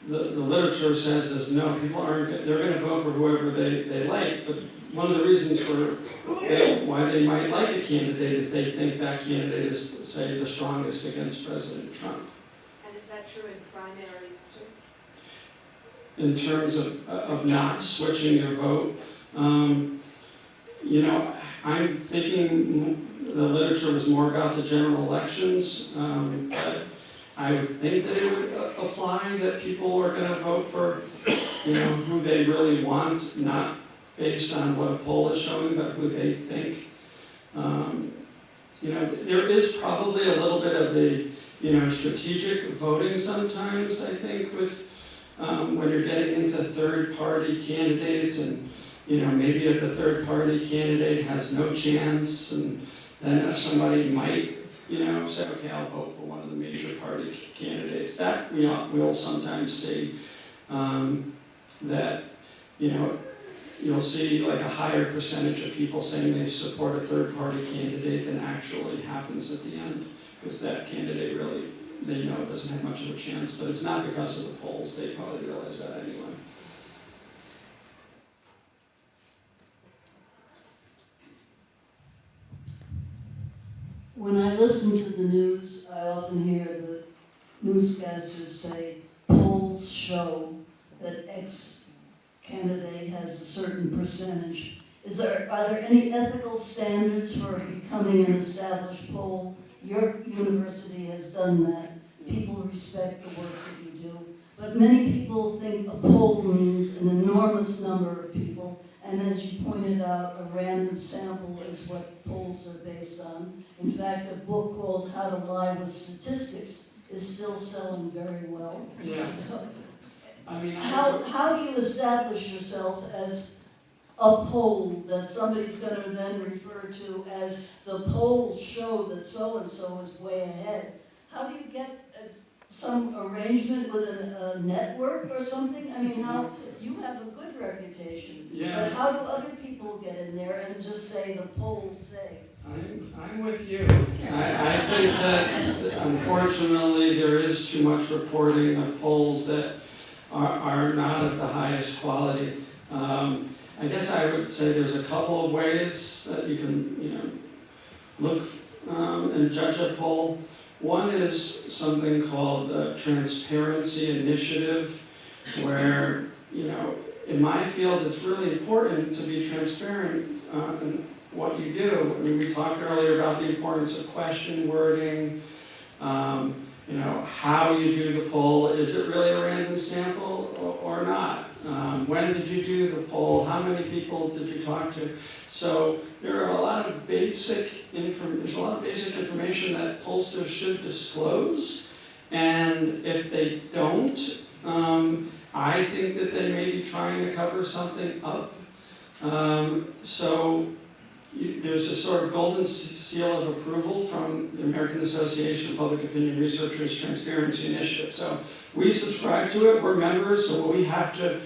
literature says is no, people aren't, they're going to vote for whoever they like, but one of the reasons why they might like a candidate is they think that candidate is, say, the strongest against President Trump. And is that true in primaries too? In terms of not switching your vote, I'm thinking the literature was more about the general elections. But I would think that it would apply that people are going to vote for, who they really want, not based on what a poll is showing, but who they think. There is probably a little bit of the, strategic voting sometimes, I think, with when you're getting into third-party candidates, and maybe if the third-party candidate has no chance, and then if somebody might, say, okay, I'll vote for one of the major party candidates. That we'll sometimes see that, you'll see like a higher percentage of people saying they support a third-party candidate than actually happens at the end, because that candidate really, they know doesn't have much of a chance, but it's not because of the polls. They probably realize that anyway. when I listen to the news, I often hear the newscasters say polls show that X candidate has a certain percentage. Are there any ethical standards for becoming an established poll? Your university has done that. People respect the work that you do. But many people think a poll means an enormous number of people. And as you pointed out, a random sample is what polls are based on. In fact, a book called How to Lie with Statistics is still selling very well. Yeah. So, I mean, how do you establish yourself as a poll that somebody's going to then refer to as the polls show that so-and-so is way ahead? How do you get some arrangement with a network or something? I mean, how you have a good reputation, but how do other people get in there and just say the polls say? I'm with you. I think that unfortunately there is too much reporting of polls that are not of the highest quality. I guess I would say there's a couple of ways that you can, look and judge a poll. One is something called the Transparency Initiative, where, in my field, it's really important to be transparent in what you do. I mean, we talked earlier about the importance of question wording, how you do the poll. Is it really a random sample or not? When did you do the poll? How many people did you talk to? So there are a lot of basic information that pollsters should disclose, and if they don't, I think that they may be trying to cover something up. There's a sort of golden seal of approval from the American Association of Public Opinion Researchers Transparency Initiative. So we subscribe to it, we're members, so we have to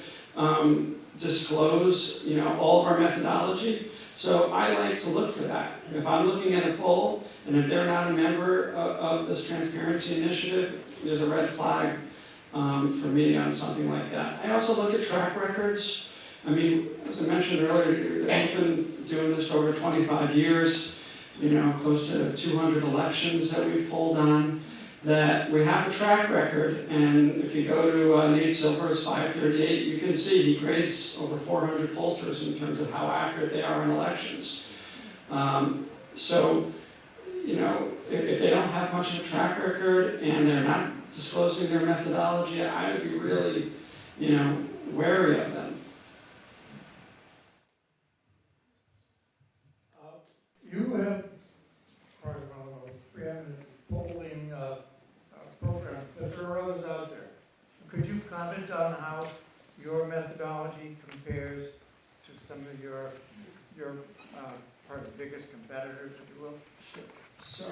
disclose all of our methodology. So I like to look for that. If I'm looking at a poll, and if they're not a member of this Transparency Initiative, there's a red flag for me on something like that. I also look at track records. I mean, as I mentioned earlier, we've been doing this for over 25 years, close to 200 elections that we've polled on, that we have a track record. And if you go to Nate Silver's 538, you can see he grades over 400 pollsters in terms of how accurate they are in elections. If they don't have much of a track record and they're not disclosing their methodology, I would be really, wary of them. You have part of a preeminent polling program, but there are others out there. Could you comment on how your methodology compares to some of your part of the biggest competitors, if you will? So,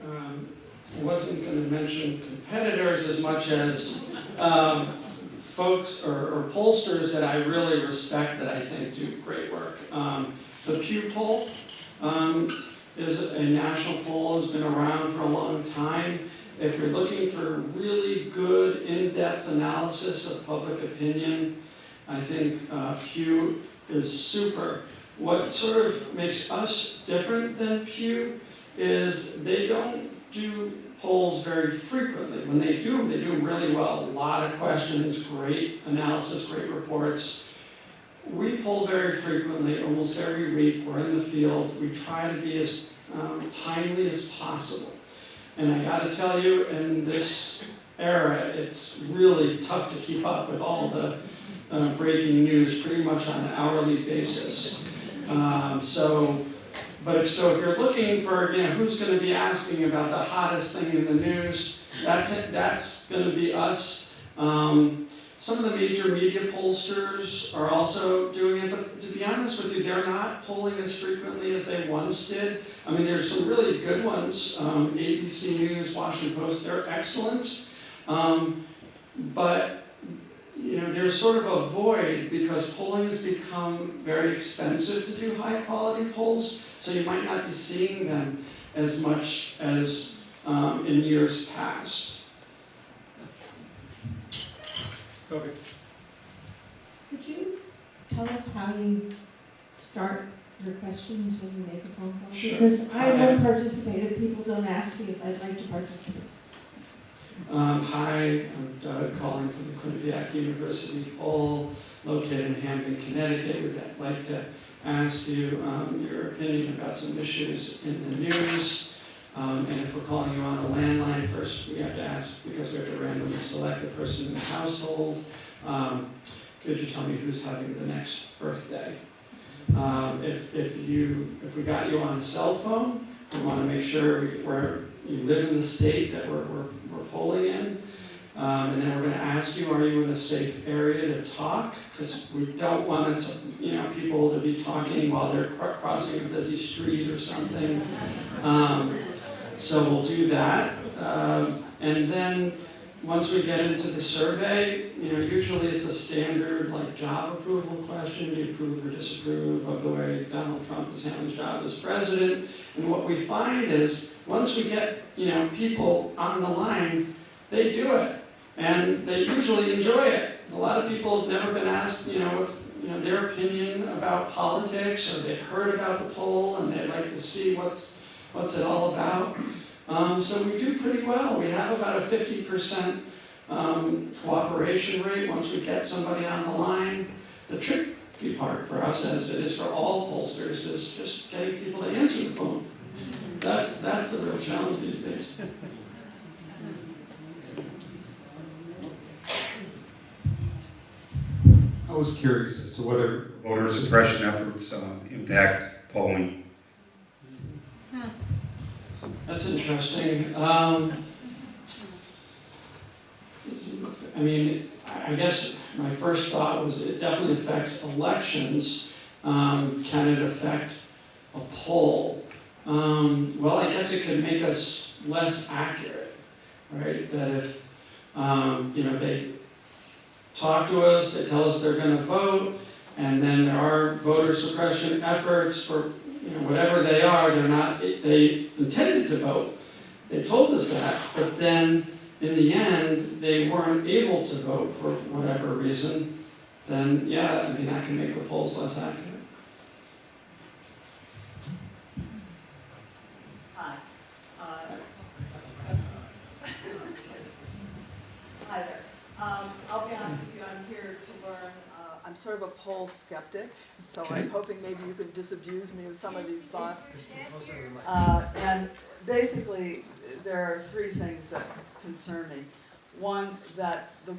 I wasn't going to mention competitors as much as folks or pollsters that I really respect that I think do great work. The Pew poll is a national poll, has been around for a long time. If you're looking for really good, in-depth analysis of public opinion, I think Pew is super. What sort of makes us different than Pew is they don't do polls very frequently. When they do them really well. A lot of questions, great analysis, great reports. We poll very frequently, almost every week. We're in the field. We try to be as timely as possible. And I got to tell you, in this era, it's really tough to keep up with all the breaking news pretty much on an hourly basis. If you're looking for, who's going to be asking about the hottest thing in the news, that's going to be us. Some of the major media pollsters are also doing it, but to be honest with you, they're not polling as frequently as they once did. I mean, there's some really good ones. ABC News, Washington Post, they're excellent. But there's sort of a void because polling has become very expensive to do high quality polls, so you might not be seeing them as much as in years past. Could you tell us how you start your questions when you make a phone call? Sure. Because I won't participate if people don't ask me if I'd like to participate. Hi, I'm Doug, calling from the Quinnipiac University poll, located in Hampton, Connecticut. We'd like to ask you your opinion about some issues in the news. And if we're calling you on a landline, first we have to ask, because we have to randomly select the person in the household, could you tell me who's having the next birthday? If we got you on a cell phone, we want to make sure you live in the state that we're polling in. And then we're going to ask you, are you in a safe area to talk? Because we don't want people to be talking while they're crossing a busy street or something. So we'll do that. And then once we get into the survey, usually it's a standard like job approval question. Do you approve or disapprove of the way Donald Trump is handling his job as president? And what we find is once we get people on the line, they do it. And they usually enjoy it. A lot of people have never been asked, what's their opinion about politics, or they've heard about the poll and they'd like to see what's it all about. So we do pretty well. We have about a 50% cooperation rate once we get somebody on the line. The tricky part for us, as it is for all pollsters, is just getting people to answer the phone. That's the real challenge these days. I was curious as to whether voter suppression efforts impact polling. That's interesting. I guess my first thought was it definitely affects elections. Can it affect a poll? Well, I guess it could make us less accurate, right? That if they talk to us, they tell us they're going to vote, and then there are voter suppression efforts for whatever they are. They intended to vote. They told us that, but then in the end they weren't able to vote for whatever reason. Then that can make the polls less accurate. Hi. Hi there. I'll be honest with you, I'm here to learn. I'm sort of a poll skeptic, so Okay. I'm hoping maybe you can disabuse me of some of these thoughts. And basically, there are three things that concern me. One, that the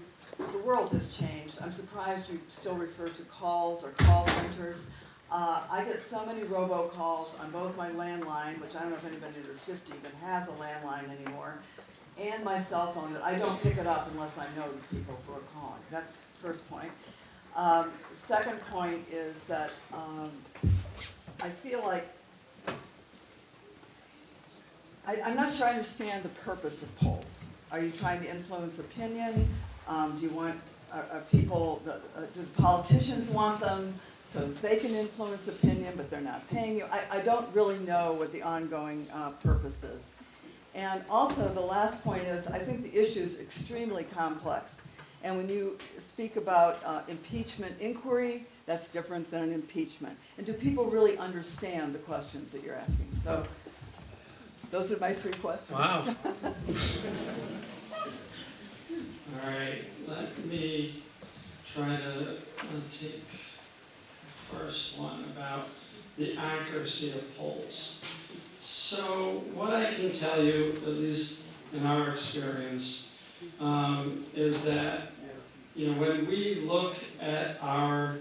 world has changed. I'm surprised you still refer to calls or call centers. I get so many robocalls on both my landline, which I don't know if anybody under 50 even has a landline anymore, and my cell phone, that I don't pick it up unless I know the people who are calling. That's the first point. Second point is that I feel like I'm not sure I understand the purpose of polls. Are you trying to influence opinion? Do you want people? Do the politicians want them so they can influence opinion, but they're not paying you? I don't really know what the ongoing purpose is. And also, the last point is, I think the issue is extremely complex. And when you speak about impeachment inquiry, that's different than an impeachment. And do people really understand the questions that you're asking? So those are my three questions. Wow. All right, let me try to take the first one about the accuracy of polls. So what I can tell you, at least in our experience, is that when we look at our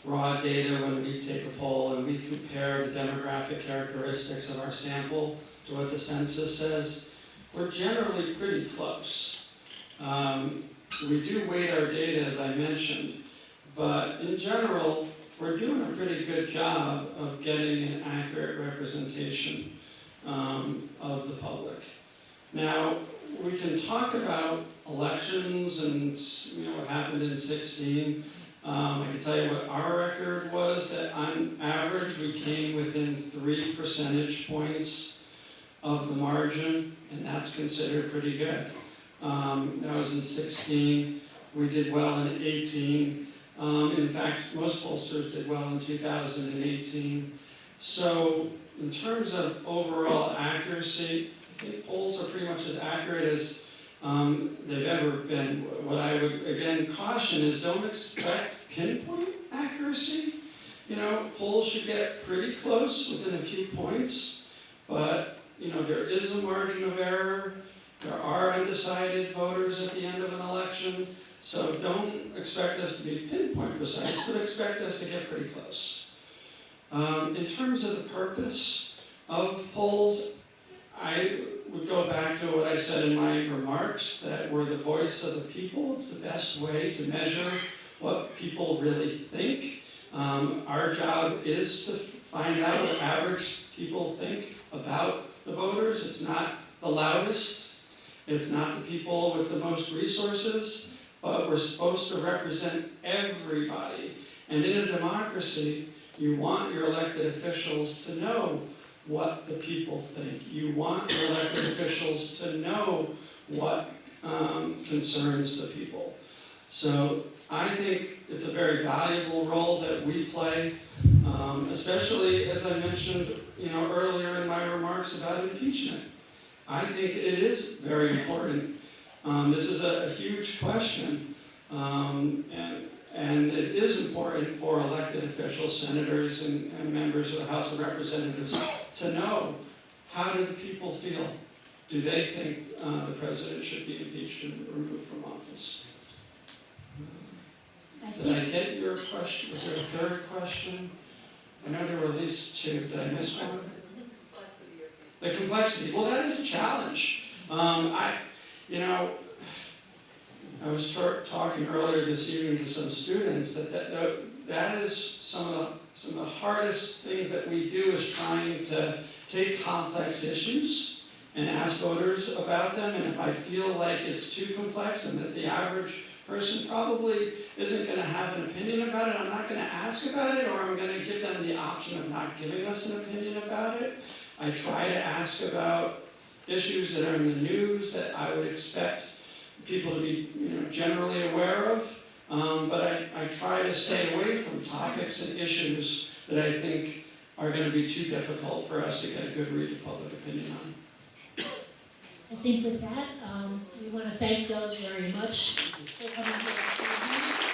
raw data, when we take a poll and we compare the demographic characteristics of our sample to what the census says, we're generally pretty close. We do weight our data, as I mentioned, but in general, we're doing a pretty good job of getting an accurate representation of the public. Now, we can talk about elections and what happened in 2016. I can tell you what our record was, that on average we came within 3 percentage points of the margin, and that's considered pretty good. That was in 2016. We did well in 2018. In fact, most pollsters did well in 2018. So in terms of overall accuracy, I think polls are pretty much as accurate as they've ever been. What I would, again, caution is don't expect pinpoint accuracy. You know, polls should get pretty close within a few points, but, you know, there is a margin of error. There are undecided voters at the end of an election, so don't expect us to be pinpoint precise, but expect us to get pretty close. In terms of the purpose of polls, I would go back to what I said in my remarks, that we're the voice of the people. It's the best way to measure what people really think. Our job is to find out what average people think about the voters. It's not the loudest. It's not the people with the most resources, but we're supposed to represent everybody. And in a democracy, you want your elected officials to know what the people think. You want your elected officials to know what concerns the people. So I think it's a very valuable role that we play, especially as I mentioned, you know, earlier in my remarks about impeachment. I think it is very important. This is a huge question, and it is important for elected officials, senators, and members of the House of Representatives to know, how do the people feel? Do they think the president should be impeached and removed from office? Did I get your question? Was there a third question? I know there were at least two. Did I miss one? The complexity. Well, that is a challenge. You know, I was talking earlier this evening to some students that is some of the hardest things that we do, is trying to take complex issues and ask voters about them. And if I feel like it's too complex and that the average person probably isn't going to have an opinion about it, I'm not going to ask about it, or I'm going to give them the option of not giving us an opinion about it. I try to ask about issues that are in the news that I would expect people to be, you know, generally aware of, but I try to stay away from topics and issues that I think are going to be too difficult for us to get a good read of public opinion on. I think with that, we want to thank Doug very much for coming here.